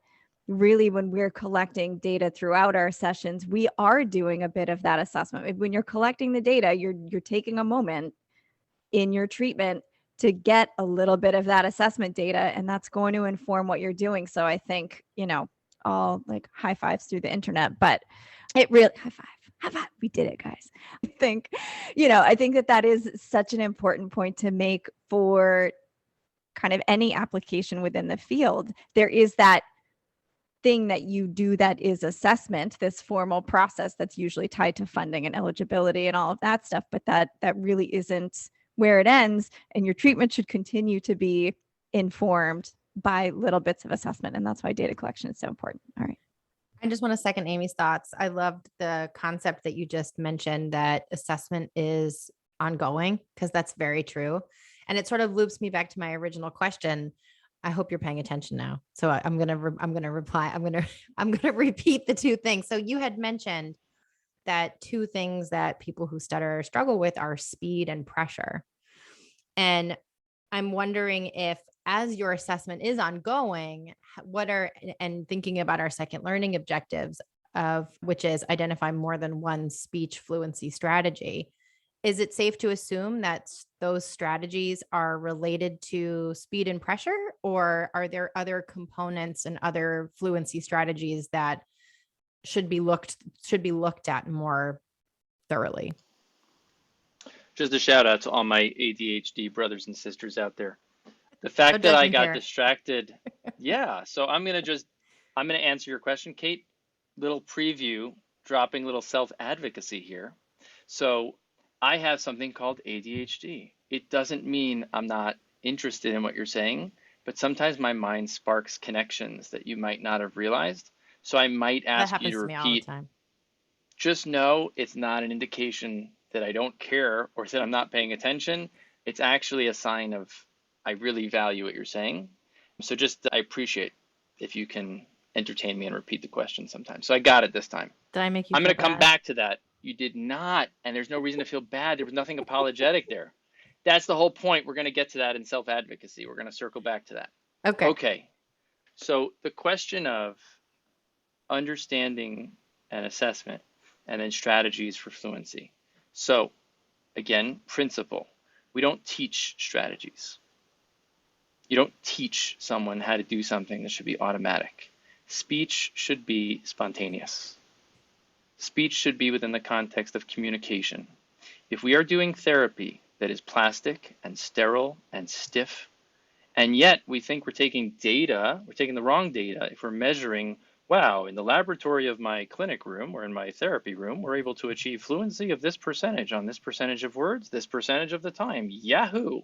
really when we're collecting data throughout our sessions, we are doing a bit of that assessment. When you're collecting the data, you're taking a moment in your treatment to get a little bit of that assessment data, and that's going to inform what you're doing. So I think, all like high fives through the internet, but it really, high five. We did it, guys. I think that is such an important point to make for kind of any application within the field. There is that thing that you do that is assessment, this formal process that's usually tied to funding and eligibility and all of that stuff, but that really isn't where it ends, and your treatment should continue to be informed by little bits of assessment, and that's why data collection is so important. All right. I just want to second Amy's thoughts. I loved the concept that you just mentioned, that assessment is ongoing, because that's very true. And it sort of loops me back to my original question. I hope you're paying attention now. So I'm going to reply. I'm going to repeat the two things. So you had mentioned that two things that people who stutter struggle with are speed and pressure. And I'm wondering if, as your assessment is ongoing, and thinking about our second learning objectives, which is identify more than one speech fluency strategy, is it safe to assume that those strategies are related to speed and pressure, or are there other components and other fluency strategies that should be looked at more thoroughly? Just a shout out to all my ADHD brothers and sisters out there. The fact that I got distracted. Yeah. So I'm going to answer your question, Kate. Little preview, dropping little self-advocacy here. So I have something called ADHD. It doesn't mean I'm not interested in what you're saying, but sometimes my mind sparks connections that you might not have realized. So I might ask you to repeat. That happens to me all the time. Just know it's not an indication that I don't care or that I'm not paying attention. It's actually a sign of I really value what you're saying. So I appreciate if you can entertain me and repeat the question sometimes. So I got it this time. Did I make you I'm going to come back to that. You did not, and there's no reason to feel bad. There was nothing apologetic there. That's the whole point. We're going to get to that in self-advocacy. We're going to circle back to that. Okay. So the question of understanding and assessment, and then strategies for fluency. So again, principle. We don't teach strategies. You don't teach someone how to do something that should be automatic. Speech should be spontaneous. Speech should be within the context of communication. If we are doing therapy that is plastic and sterile and stiff, and yet we think we're taking data, we're taking the wrong data if we're measuring, wow, in the laboratory of my clinic room or in my therapy room, we're able to achieve fluency of this percentage on this percentage of words, this percentage of the time. Yahoo!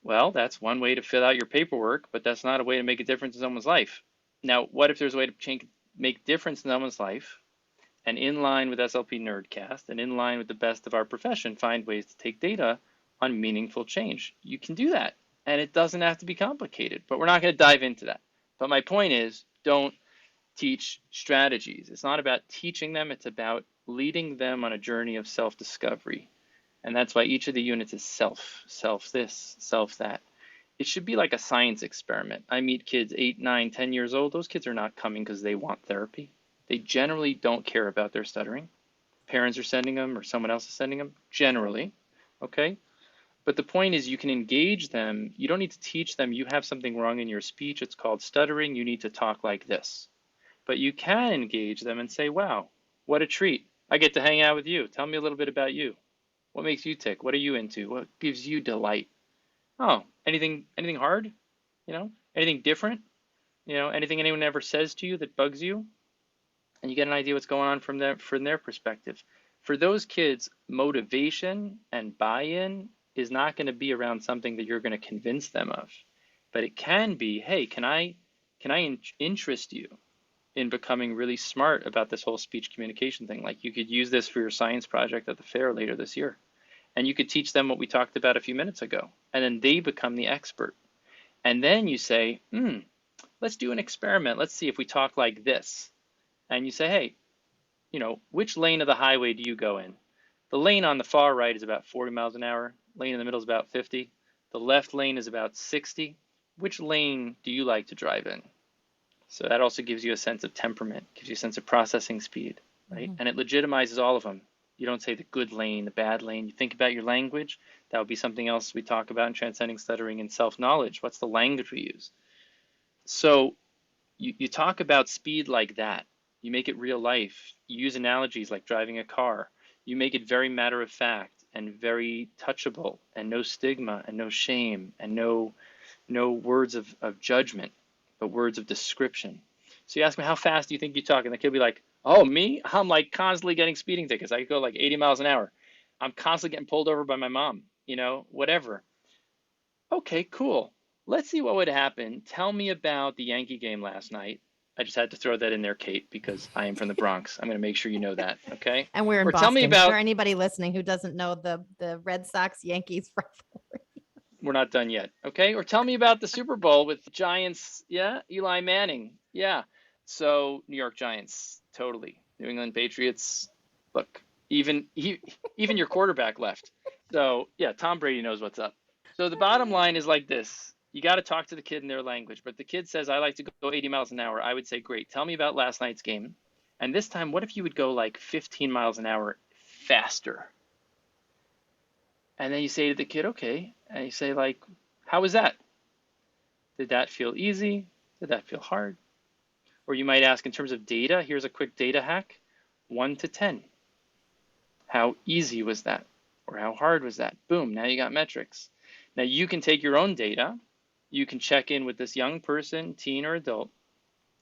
Well, that's one way to fill out your paperwork, but that's not a way to make a difference in someone's life. Now, what if there's a way to make difference in someone's life, and in line with SLP Nerdcast and in line with the best of our profession, find ways to take data on meaningful change? You can do that, and it doesn't have to be complicated, but we're not going to dive into that. But my point is, don't teach strategies. It's not about teaching them, it's about leading them on a journey of self-discovery. And that's why each of the units is self this, self that. It should be like a science experiment. I meet kids 8, 9, 10 years old. Those kids are not coming because they want therapy. They generally don't care about their stuttering. Parents are sending them or someone else is sending them, generally, okay? But the point is you can engage them. You don't need to teach them you have something wrong in your speech. It's called stuttering. You need to talk like this. But you can engage them and say, wow, what a treat. I get to hang out with you. Tell me a little bit about you. What makes you tick? What are you into? What gives you delight? Oh, anything hard? Anything different? Anything anyone ever says to you that bugs you? And you get an idea what's going on from their perspective. For those kids, motivation and buy-in is not going to be around something that you're going to convince them of. But it can be, hey, can I interest you in becoming really smart about this whole speech communication thing? Like, you could use this for your science project at the fair later this year. And you could teach them what we talked about a few minutes ago. And then they become the expert. And then you say, let's do an experiment. Let's see if we talk like this. And you say, hey, which lane of the highway do you go in? The lane on the far right is about 40 miles an hour. Lane in the middle is about 50. The left lane is about 60. Which lane do you like to drive in? So that also gives you a sense of temperament, gives you a sense of processing speed, right? And it legitimizes all of them. You don't say the good lane, the bad lane. You think about your language. That would be something else we talk about in Transcending Stuttering and self-knowledge. What's the language we use? So you talk about speed like that. You make it real life. You use analogies like driving a car. You make it very matter of fact and very touchable, and no stigma and no shame and no words of judgment, but words of description. So you ask me, how fast do you think you talk? And the kid will be like, oh, me? I'm like constantly getting speeding tickets. I go like 80 miles an hour. I'm constantly getting pulled over by my mom, whatever. Okay, cool. Let's see what would happen. Tell me about the Yankee game last night. I just had to throw that in there, Kate, because I am from the Bronx. I'm going to make sure you know that, okay? And we're in Or Boston. tell me about... For anybody listening who doesn't know the Red Sox Yankees rivalry. We're not done yet, okay? Or tell me about the Super Bowl with the Giants, yeah? Eli Manning, yeah. So New York Giants, totally. New England Patriots, look, even your quarterback left. So yeah, Tom Brady knows what's up. So the bottom line is like this. You got to talk to the kid in their language. But the kid says, I like to go 80 miles an hour. I would say, great. Tell me about last night's game. And this time, what if you would go like 15 miles an hour faster? And then you say to the kid, okay. And you say, like, how was that? Did that feel easy? Did that feel hard? Or you might ask, in terms of data, here's a quick data hack. 1 to 10. How easy was that? Or how hard was that? Boom, now you got metrics. Now you can take your own data. You can check in with this young person, teen or adult,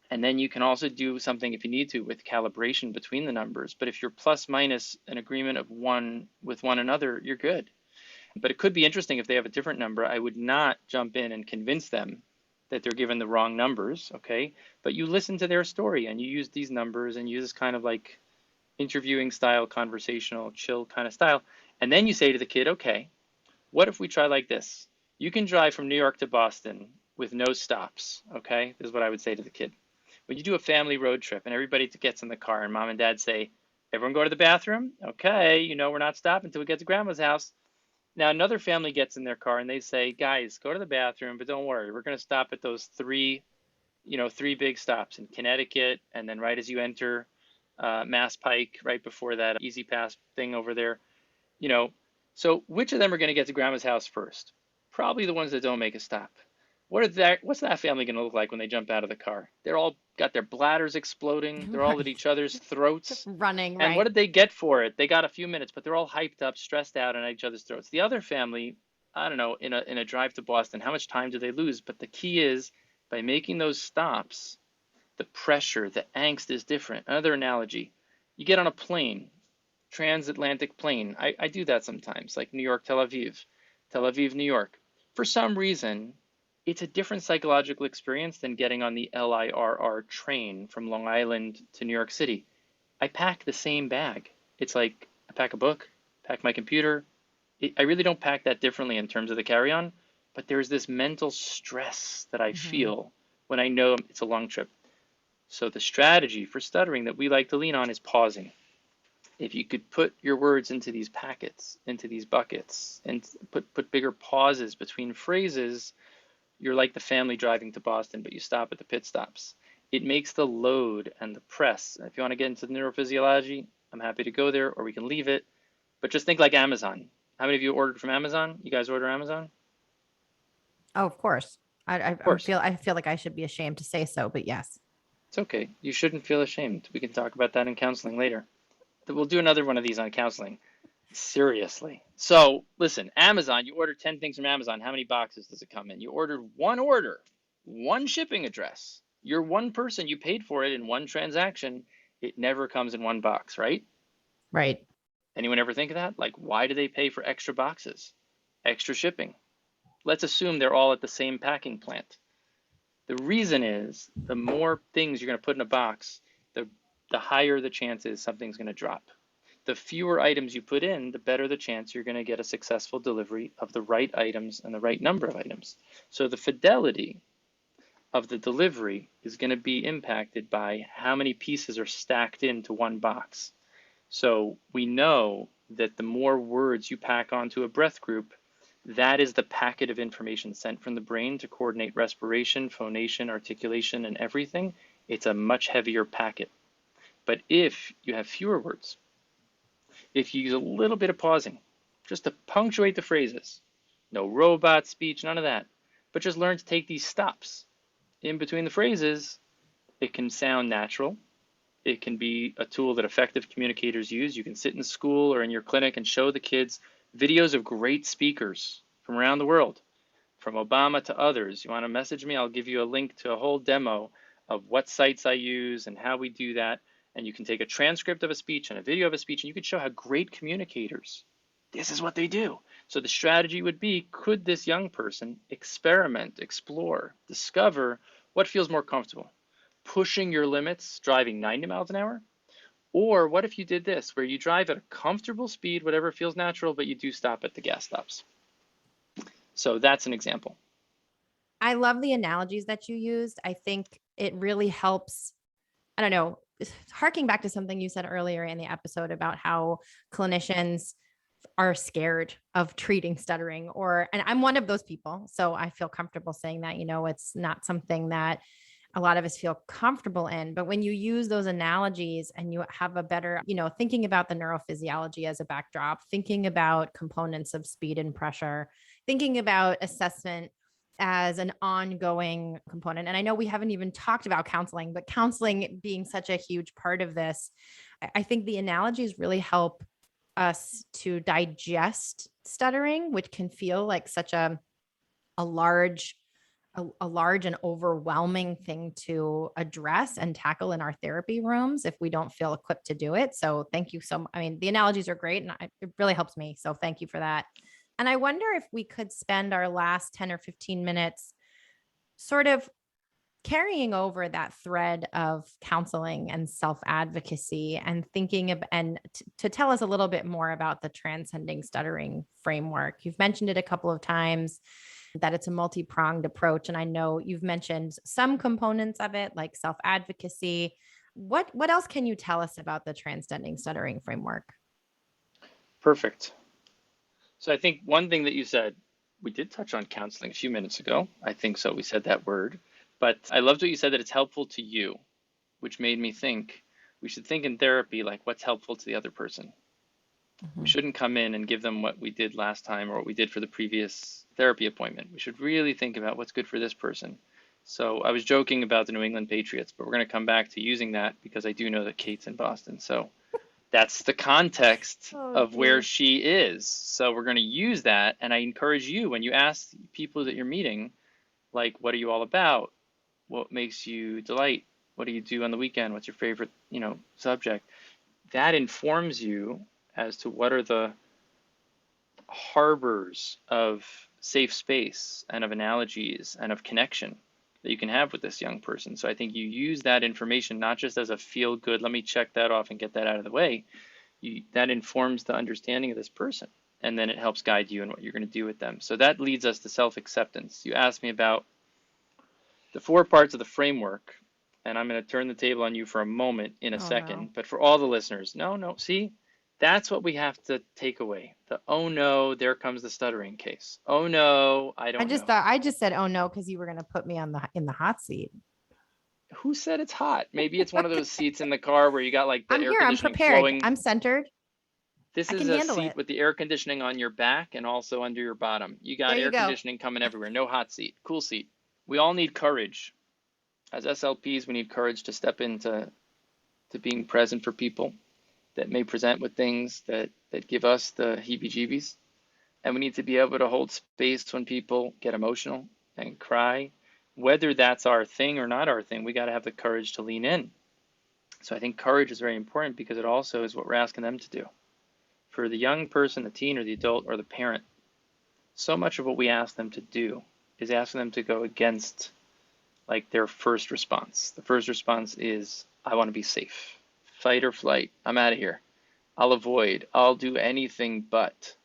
and then you can also do something if you need to with calibration between the numbers. But if you're plus minus an agreement of one with one another, you're good. But it could be interesting if they have a different number. I would not jump in and convince them that they're given the wrong numbers, okay? But you listen to their story and you use these numbers and use this kind of like interviewing style, conversational, chill kind of style. And then you say to the kid, okay, what if we try like this? You can drive from New York to Boston with no stops, okay? This is what I would say to the kid. When you do a family road trip and everybody gets in the car and mom and dad say, everyone go to the bathroom? Okay, we're not stopping until we get to grandma's house. Now another family gets in their car and they say, guys, go to the bathroom, but don't worry, we're going to stop at those three big stops in Connecticut, and then right as you enter Mass Pike, right before that Easy Pass thing over there, So which of them are going to get to grandma's house first? Probably the ones that don't make a stop. What's that family going to look like when they jump out of the car? They're all got their bladders exploding. They're all at each other's throats. Running, and right. What did they get for it? They got a few minutes, but they're all hyped up, stressed out, and at each other's throats. The other family, I don't know, in a drive to Boston, how much time do they lose? But the key is, by making those stops, the pressure, the angst is different. Another analogy, you get on a plane, transatlantic plane. I do that sometimes, like New York, Tel Aviv, New York. For some reason, it's a different psychological experience than getting on the LIRR train from Long Island to New York City. I pack the same bag. It's like I pack a book, pack my computer. I really don't pack that differently in terms of the carry-on, but there's this mental stress that I feel when I know it's a long trip. So the strategy for stuttering that we like to lean on is pausing. If you could put your words into these packets, into these buckets, and put bigger pauses between phrases, you're like the family driving to Boston, but you stop at the pit stops. It makes the load and the press. If you want to get into the neurophysiology, I'm happy to go there, or we can leave it. But just think like Amazon. How many of you ordered from Amazon? You guys order Amazon? Oh, of course. I feel like I should be ashamed to say so, but yes. It's okay. You shouldn't feel ashamed. We can talk about that in counseling later. We'll do another one of these on counseling. Seriously. So listen, Amazon, you order 10 things from Amazon. How many boxes does it come in? You ordered one order, one shipping address. You're one person. You paid for it in one transaction. It never comes in one box, right? Right. Anyone ever think of that? Like, why do they pay for extra boxes, extra shipping? Let's assume they're all at the same packing plant. The reason is the more things you're going to put in a box, the higher the chance is something's going to drop. The fewer items you put in, the better the chance you're going to get a successful delivery of the right items and the right number of items. So the fidelity of the delivery is going to be impacted by how many pieces are stacked into one box. So we know that the more words you pack onto a breath group, that is the packet of information sent from the brain to coordinate respiration, phonation, articulation, and everything. It's a much heavier packet. But if you have fewer words, if you use a little bit of pausing, just to punctuate the phrases, no robot speech, none of that, but just learn to take these stops in between the phrases, it can sound natural, It can be a tool that effective communicators use. You can sit in school or in your clinic and show the kids videos of great speakers from around the world, from Obama to others. You want to message me? I'll give you a link to a whole demo of what sites I use and how we do that. And you can take a transcript of a speech and a video of a speech, and you can show how great communicators, this is what they do. So the strategy would be, could this young person experiment, explore, discover what feels more comfortable? Pushing your limits, driving 90 miles an hour? Or what if you did this, where you drive at a comfortable speed, whatever feels natural, but you do stop at the gas stops? So that's an example. I love the analogies that you used. I think it really helps. I don't know, harking back to something you said earlier in the episode about how clinicians are scared of treating stuttering, and I'm one of those people. So I feel comfortable saying that, it's not something that a lot of us feel comfortable in. But when you use those analogies and you have a better, thinking about the neurophysiology as a backdrop, thinking about components of speed and pressure, thinking about assessment as an ongoing component. And I know we haven't even talked about counseling, but counseling being such a huge part of this, I think the analogies really help us to digest stuttering, which can feel like such a large and overwhelming thing to address and tackle in our therapy rooms if we don't feel equipped to do it. So thank you so much. I mean, the analogies are great and it really helps me. So thank you for that. And I wonder if we could spend our last 10 or 15 minutes sort of carrying over that thread of counseling and self-advocacy and thinking of, and to tell us a little bit more about the Transcending Stuttering framework. You've mentioned it a couple of times, that it's a multi-pronged approach. And I know you've mentioned some components of it, like self-advocacy. What else can you tell us about the Transcending Stuttering framework? Perfect. So I think one thing that you said, we did touch on counseling a few minutes ago. I think so. We said that word. But I loved what you said, that it's helpful to you, which made me think we should think in therapy like what's helpful to the other person. Mm-hmm. We shouldn't come in and give them what we did last time or what we did for the previous therapy appointment. We should really think about what's good for this person. So I was joking about the New England Patriots, but we're going to come back to using that because I do know that Kate's in Boston. So that's the context of where she is. So we're going to use that. And I encourage you, when you ask people that you're meeting, like, what are you all about? What makes you delight? What do you do on the weekend? What's your favorite, subject? That informs you as to what are the harbors of safe space and of analogies and of connection that you can have with this young person. So I think you use that information not just as a feel good, let me check that off and get that out of the way. That informs the understanding of this person, and then it helps guide you in what you're going to do with them. So that leads us to self-acceptance. You asked me about the 4 parts of the framework, and I'm going to turn the table on you for a moment in a second. No. But for all the listeners, see, that's what we have to take away. The oh no, there comes the stuttering case. Oh no, I just said oh no because you were going to put me in the hot seat. Who said it's hot? Maybe it's one of those seats in the car where you got like the air conditioning I'm prepared. flowing. I'm centered. This is a seat with the air conditioning on your back and also under your bottom. You got air conditioning coming everywhere. No hot seat. Cool seat. We all need courage. As SLPs, we need courage to step into being present for people that may present with things that give us the heebie-jeebies. And we need to be able to hold space when people get emotional and cry. Whether that's our thing or not our thing, we got to have the courage to lean in. So I think courage is very important because it also is what we're asking them to do. For the young person, the teen or the adult or the parent, so much of what we ask them to do is asking them to go against like their first response. The first response is, I want to be safe. Fight or flight. I'm out of here. I'll avoid. I'll do anything but.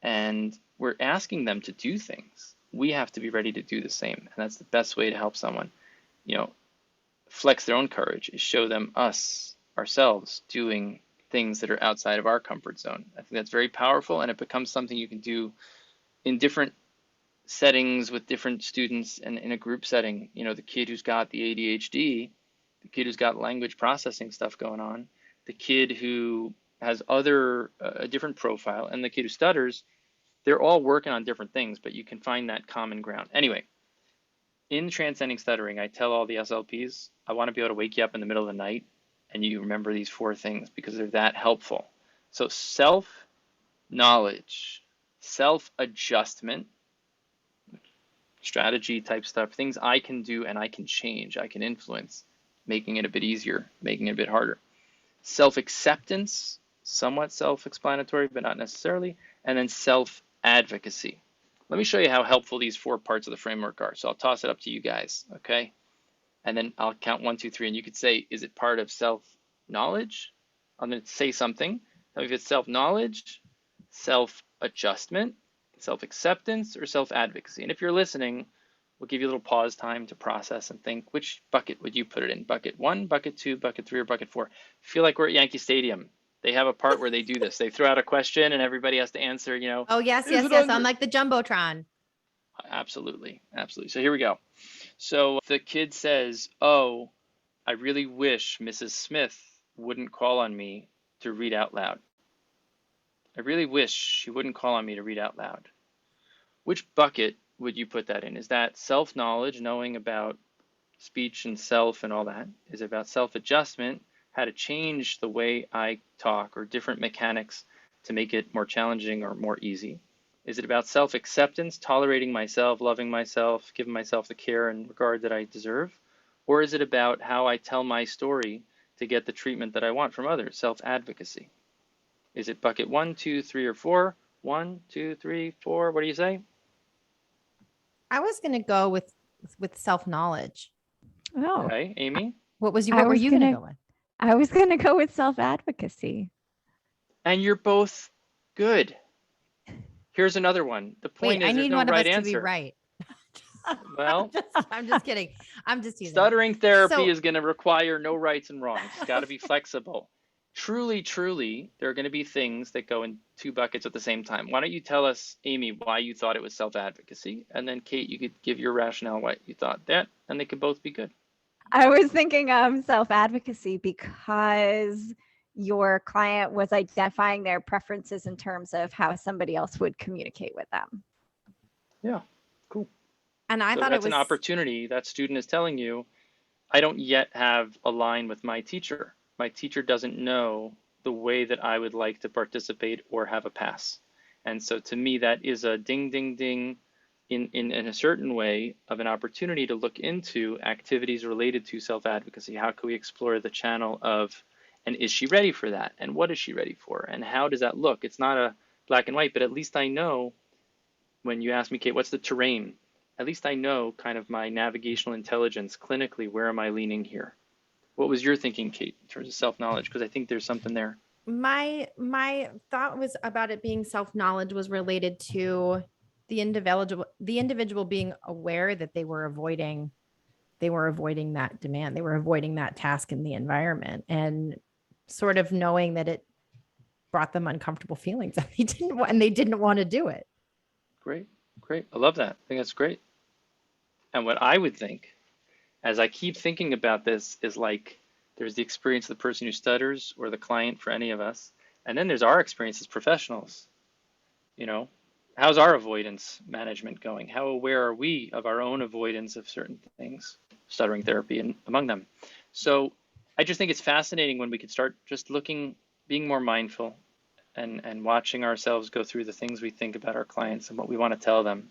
And we're asking them to do things. We have to be ready to do the same. And that's the best way to help someone, flex their own courage, is show them ourselves doing things that are outside of our comfort zone. I think that's very powerful, and it becomes something you can do in different settings with different students and in a group setting. The kid who's got the ADHD, the kid who's got language processing stuff going on, the kid who has a different profile, and the kid who stutters, they're all working on different things, but you can find that common ground. Anyway, in Transcending Stuttering, I tell all the SLPs, I want to be able to wake you up in the middle of the night and you remember these 4 things because they're that helpful. So self-knowledge, self-adjustment, strategy type stuff, things I can do and I can change, I can influence, making it a bit easier, making it a bit harder. Self-acceptance, somewhat self-explanatory, but not necessarily. And then self-advocacy. Let me show you how helpful these 4 parts of the framework are. So I'll toss it up to you guys, okay? And then I'll count 1, 2, 3, and you could say, is it part of self-knowledge? I'm going to say something. Tell me if it's self-knowledge, self-adjustment, self-acceptance, or self-advocacy. And if you're listening, we'll give you a little pause time to process and think, which bucket would you put it in? Bucket 1, bucket 2, bucket 3, or bucket 4? Feel like we're at Yankee Stadium. They have a part where they do this. They throw out a question and everybody has to answer, Oh, yes, yes, yes. On like the Jumbotron. Absolutely. Absolutely. So here we go. So the kid says, oh, I really wish Mrs. Smith wouldn't call on me to read out loud. I really wish she wouldn't call on me to read out loud. Which bucket would you put that in? Is that self-knowledge, knowing about speech and self and all that? Is it about self-adjustment, how to change the way I talk or different mechanics to make it more challenging or more easy? Is it about self-acceptance, tolerating myself, loving myself, giving myself the care and regard that I deserve? Or is it about how I tell my story to get the treatment that I want from others, self-advocacy? Is it bucket 1, 2, 3, or 4? 1, 2, 3, 4. What do you say? I was going to go with self-knowledge. Oh. Okay, Amy? What were you going to go with? I was going to go with self-advocacy. And you're both good. Here's another one. The point is, I there's need no one right of us answer. to be right. Well, I'm just kidding. I'm just teasing. Stuttering therapy is going to require no rights and wrongs. It's got to be flexible. Truly, there are going to be things that go in 2 buckets at the same time. Why don't you tell us, Amy, why you thought it was self-advocacy? And then, Kate, you could give your rationale why you thought that, and they could both be good. I was thinking self-advocacy because your client was identifying their preferences in terms of how somebody else would communicate with them. Yeah, cool. And I thought that's it was an opportunity. That student is telling you, I don't yet have a line with my teacher. My teacher doesn't know the way that I would like to participate or have a pass. And so to me, that is a ding, ding, ding in a certain way of an opportunity to look into activities related to self-advocacy. How can we explore the channel of, and is she ready for that? And what is she ready for? And how does that look? It's not a black and white, but at least I know when you ask me, Kate, what's the terrain? At least I know kind of my navigational intelligence clinically, where am I leaning here? What was your thinking, Kate, in terms of self-knowledge? Because I think there's something there. My thought was about it being self-knowledge was related to the individual being aware that they were avoiding that demand. They were avoiding that task in the environment and sort of knowing that it brought them uncomfortable feelings and they didn't want to do it. Great. I love that. I think that's great. And what I would think, as I keep thinking about this, is like there's the experience of the person who stutters or the client for any of us. And then there's our experience as professionals. You know, how's our avoidance management going? How aware are we of our own avoidance of certain things, stuttering therapy and among them? So I just think it's fascinating when we could start just looking, being more mindful and watching ourselves go through the things we think about our clients and what we want to tell them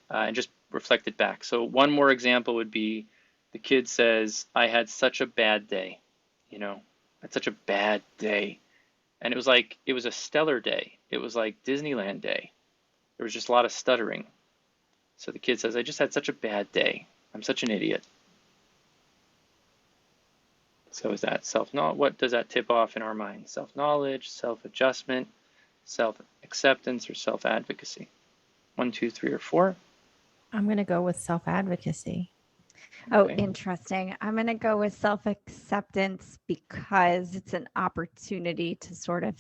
and just reflect it back. So one more example would be the kid says, I had such a bad day, you know, I had such a bad day. And it was a stellar day. It was like Disneyland day. There was just a lot of stuttering. So the kid says, I just had such a bad day. I'm such an idiot. So is that self-knowledge? What does that tip off in our mind? Self-knowledge, self-adjustment, self-acceptance, or self-advocacy? 1, 2, 3, or 4? I'm going to go with self-advocacy. Oh, interesting. I'm going to go with self-acceptance because it's an opportunity to sort of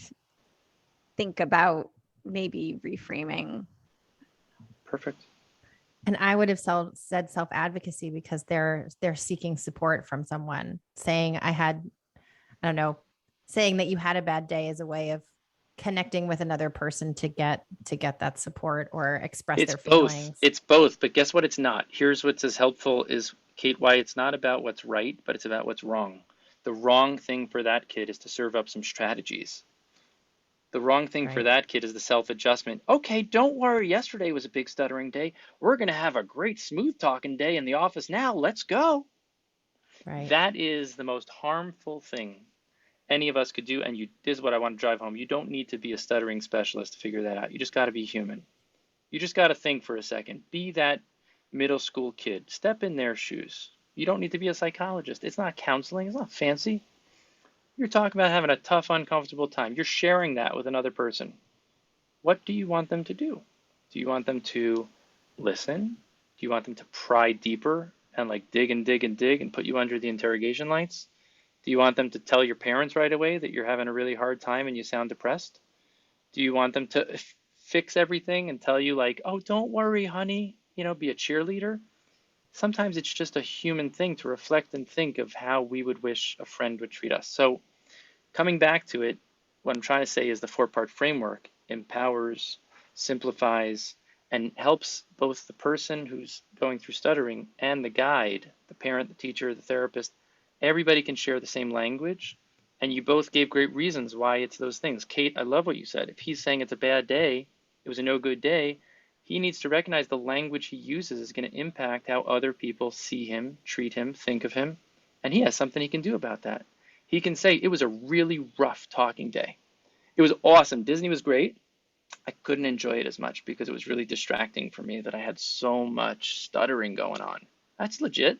think about maybe reframing. Perfect. And I would have said self-advocacy because they're seeking support from someone, saying saying that you had a bad day as a way of connecting with another person to get that support or express their feelings. It's both, but guess what? It's not. Here's what's as helpful is, Kate, why it's not about what's right, but it's about what's wrong. The wrong thing for that kid is to serve up some strategies. The wrong thing for Right. that kid is the self-adjustment. Okay, don't worry. Yesterday was a big stuttering day. We're going to have a great smooth talking day in the office now. Let's go. Right. That is the most harmful thing any of us could do. And this is what I want to drive home. You don't need to be a stuttering specialist to figure that out. You just got to be human. You just got to think for a second. Be that middle school kid. Step in their shoes. You don't need to be a psychologist. It's not counseling. It's not fancy. You're talking about having a tough, uncomfortable time. You're sharing that with another person. What do you want them to do? Do you want them to listen? Do you want them to pry deeper and like dig and dig and dig and put you under the interrogation lights? Do you want them to tell your parents right away that you're having a really hard time and you sound depressed? Do you want them to fix everything and tell you like, oh, don't worry, honey, be a cheerleader? Sometimes it's just a human thing to reflect and think of how we would wish a friend would treat us. So coming back to it, what I'm trying to say is the 4-part framework empowers, simplifies, and helps both the person who's going through stuttering and the guide, the parent, the teacher, the therapist. Everybody can share the same language, and you both gave great reasons why it's those things. Kate, I love what you said. If he's saying it's a bad day, it was a no good day, he needs to recognize the language he uses is going to impact how other people see him, treat him, think of him, and he has something he can do about that. He can say, it was a really rough talking day. It was awesome. Disney was great. I couldn't enjoy it as much because it was really distracting for me that I had so much stuttering going on. That's legit.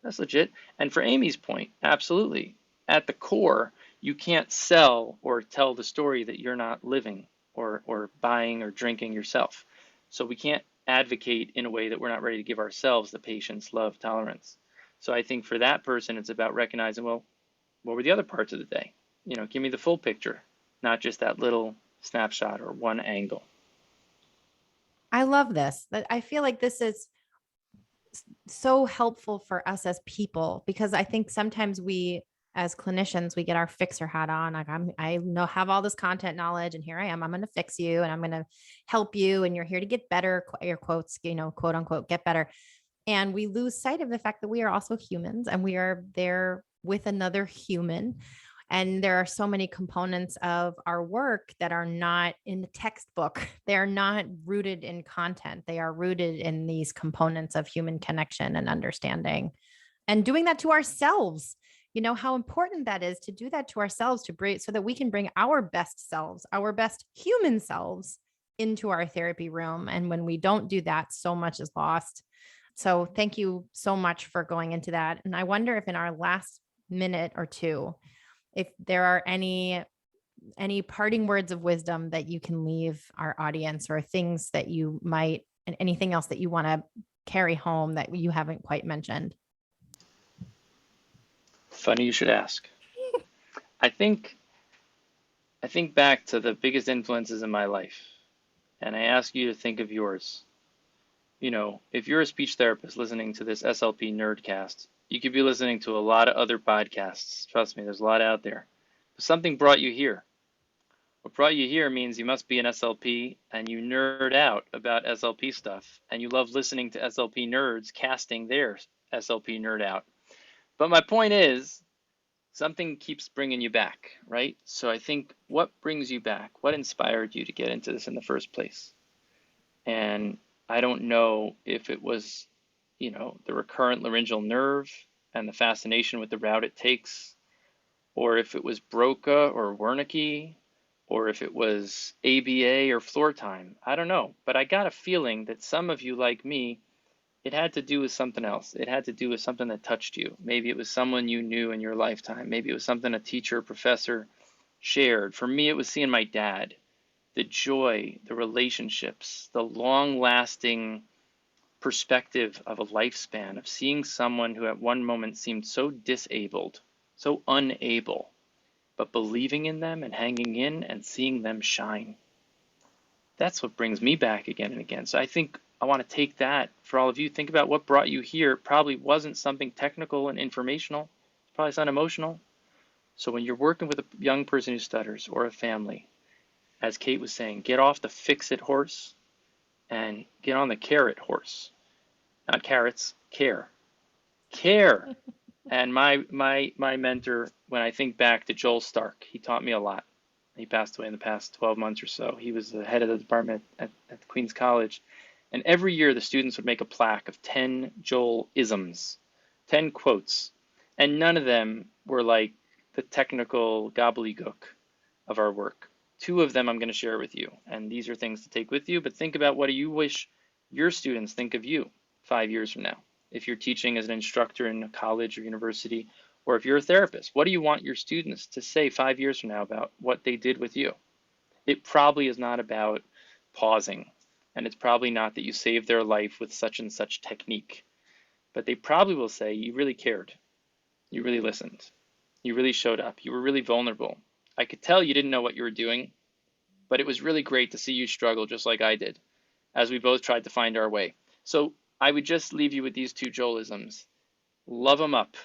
That's legit. And for Amy's point, absolutely. At the core, you can't sell or tell the story that you're not living or buying or drinking yourself. So we can't advocate in a way that we're not ready to give ourselves the patience, love, tolerance. So I think for that person, it's about recognizing, well, what were the other parts of the day? Give me the full picture, not just that little snapshot or one angle. I love this. I feel like this is so helpful for us as people, because I think sometimes we as clinicians, we get our fixer hat on. Like have all this content knowledge and here I am, I'm going to fix you and I'm going to help you. And you're here to get better, air quotes, quote unquote, get better. And we lose sight of the fact that we are also humans and we are there with another human. And there are so many components of our work that are not in the textbook. They're not rooted in content. They are rooted in these components of human connection and understanding and doing that to ourselves. How important that is to do that to ourselves so that we can bring our best selves, our best human selves into our therapy room. And when we don't do that, so much is lost. So thank you so much for going into that. And I wonder if in our last minute or two, if there are any parting words of wisdom that you can leave our audience, or things that you might, and anything else that you want to carry home that you haven't quite mentioned. Funny you should ask. I think back to the biggest influences in my life, and I ask you to think of yours. If you're a speech therapist listening to this SLP Nerdcast, you could be listening to a lot of other podcasts. Trust me, there's a lot out there. But something brought you here. What brought you here means you must be an SLP and you nerd out about SLP stuff, and you love listening to SLP nerds casting their SLP nerd out. But my point is, something keeps bringing you back, right? So I think, what brings you back? What inspired you to get into this in the first place? And I don't know if it was, the recurrent laryngeal nerve and the fascination with the route it takes, or if it was Broca or Wernicke, or if it was ABA or floor time. I don't know, but I got a feeling that some of you, like me, it had to do with something else. It had to do with something that touched you. Maybe it was someone you knew in your lifetime. Maybe it was something a teacher or professor shared. For me, it was seeing my dad. The joy, the relationships, the long-lasting perspective of a lifespan of seeing someone who at one moment seemed so disabled, so unable, but believing in them and hanging in and seeing them shine. That's what brings me back again and again. So I think I want to take that for all of you. Think about what brought you here. It probably wasn't something technical and informational. It's probably something emotional. So when you're working with a young person who stutters or a family, as Kate was saying, get off the fix-it horse and get on the carrot horse. Not carrots, care. Care. And my mentor, when I think back to Joel Stark, he taught me a lot. He passed away in the past 12 months or so. He was the head of the department at Queens College. And every year the students would make a plaque of 10 Joel isms, 10 quotes. And none of them were like the technical gobbledygook of our work. 2 of them I'm going to share with you. And these are things to take with you. But think about, what do you wish your students think of you 5 years from now? If you're teaching as an instructor in a college or university, or if you're a therapist, what do you want your students to say 5 years from now about what they did with you? It probably is not about pausing, and it's probably not that you saved their life with such and such technique, but they probably will say, you really cared, you really listened, you really showed up, you were really vulnerable. I could tell you didn't know what you were doing, but it was really great to see you struggle just like I did, as we both tried to find our way. So I would just leave you with these 2 Joelisms. Love them up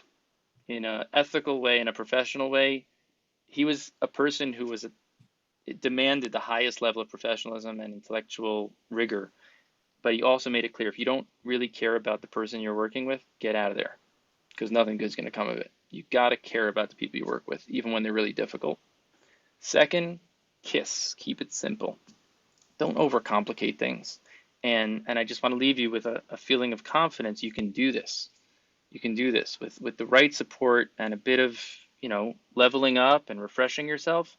in an ethical way, in a professional way. He was a person who demanded the highest level of professionalism and intellectual rigor, but he also made it clear, if you don't really care about the person you're working with, get out of there, because nothing good is going to come of it. You got to care about the people you work with, even when they're really difficult. Second, KISS. Keep it simple. Don't overcomplicate things. And I just want to leave you with a feeling of confidence. You can do this. You can do this with the right support and a bit of, leveling up and refreshing yourself.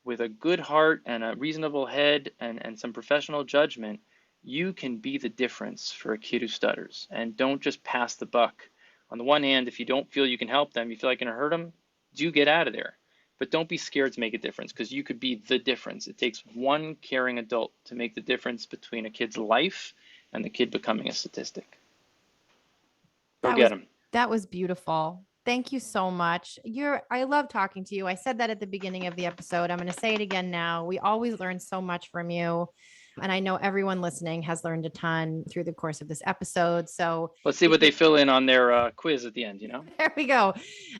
With a good heart and a reasonable head and some professional judgment, you can be the difference for a kid who stutters. And don't just pass the buck. On the one hand, if you don't feel you can help them, you feel like you're going to hurt them, do get out of there. But don't be scared to make a difference, because you could be the difference. It takes one caring adult to make the difference between a kid's life and the kid becoming a statistic. Go get them. That was beautiful. Thank you so much. I love talking to you. I said that at the beginning of the episode. I'm going to say it again now. We always learn so much from you. And I know everyone listening has learned a ton through the course of this episode. So let's see what they fill in on their quiz at the end, There we go.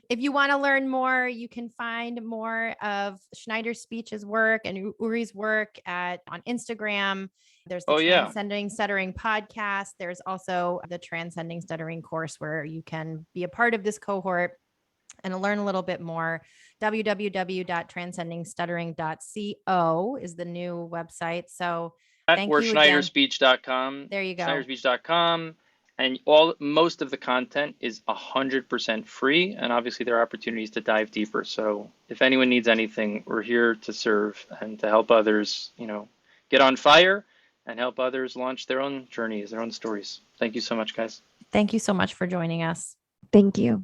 If you want to learn more, you can find more of Schneider's Speech's work and Uri's work on Instagram. There's the Transcending Stuttering podcast. There's also the Transcending Stuttering course, where you can be a part of this cohort and learn a little bit more. www.transcendingstuttering.co is the new website. So thank you again. Schneiderspeech.com. There you go. Schneiderspeech.com. And most of the content is 100% free. And obviously there are opportunities to dive deeper. So if anyone needs anything, we're here to serve and to help others, get on fire and help others launch their own journeys, their own stories. Thank you so much, guys. Thank you so much for joining us. Thank you.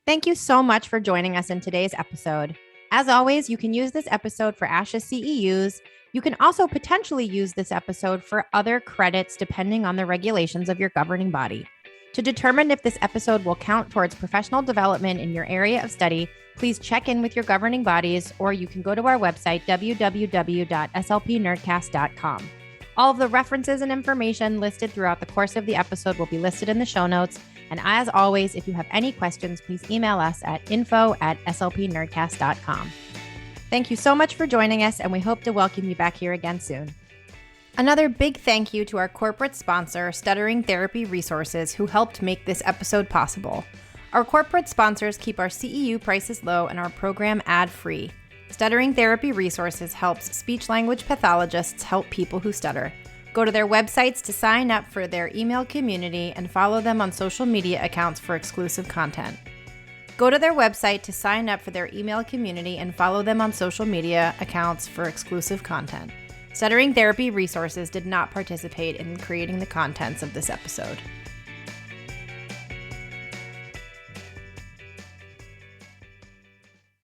Thank you so much for joining us in today's episode. As always, you can use this episode for ASHA CEUs. You can also potentially use this episode for other credits depending on the regulations of your governing body. To determine if this episode will count towards professional development in your area of study, please check in with your governing bodies, or you can go to our website, www.slpnerdcast.com. All of the references and information listed throughout the course of the episode will be listed in the show notes. And as always, if you have any questions, please email us at info@slpnerdcast.com. Thank you so much for joining us, and we hope to welcome you back here again soon. Another big thank you to our corporate sponsor, Stuttering Therapy Resources, who helped make this episode possible. Our corporate sponsors keep our CEU prices low and our program ad-free. Stuttering Therapy Resources helps speech-language pathologists help people who stutter. Go to their websites to sign up for their email community and follow them on social media accounts for exclusive content. Go to their website to sign up for their email community and follow them on social media accounts for exclusive content. Stuttering Therapy Resources did not participate in creating the contents of this episode.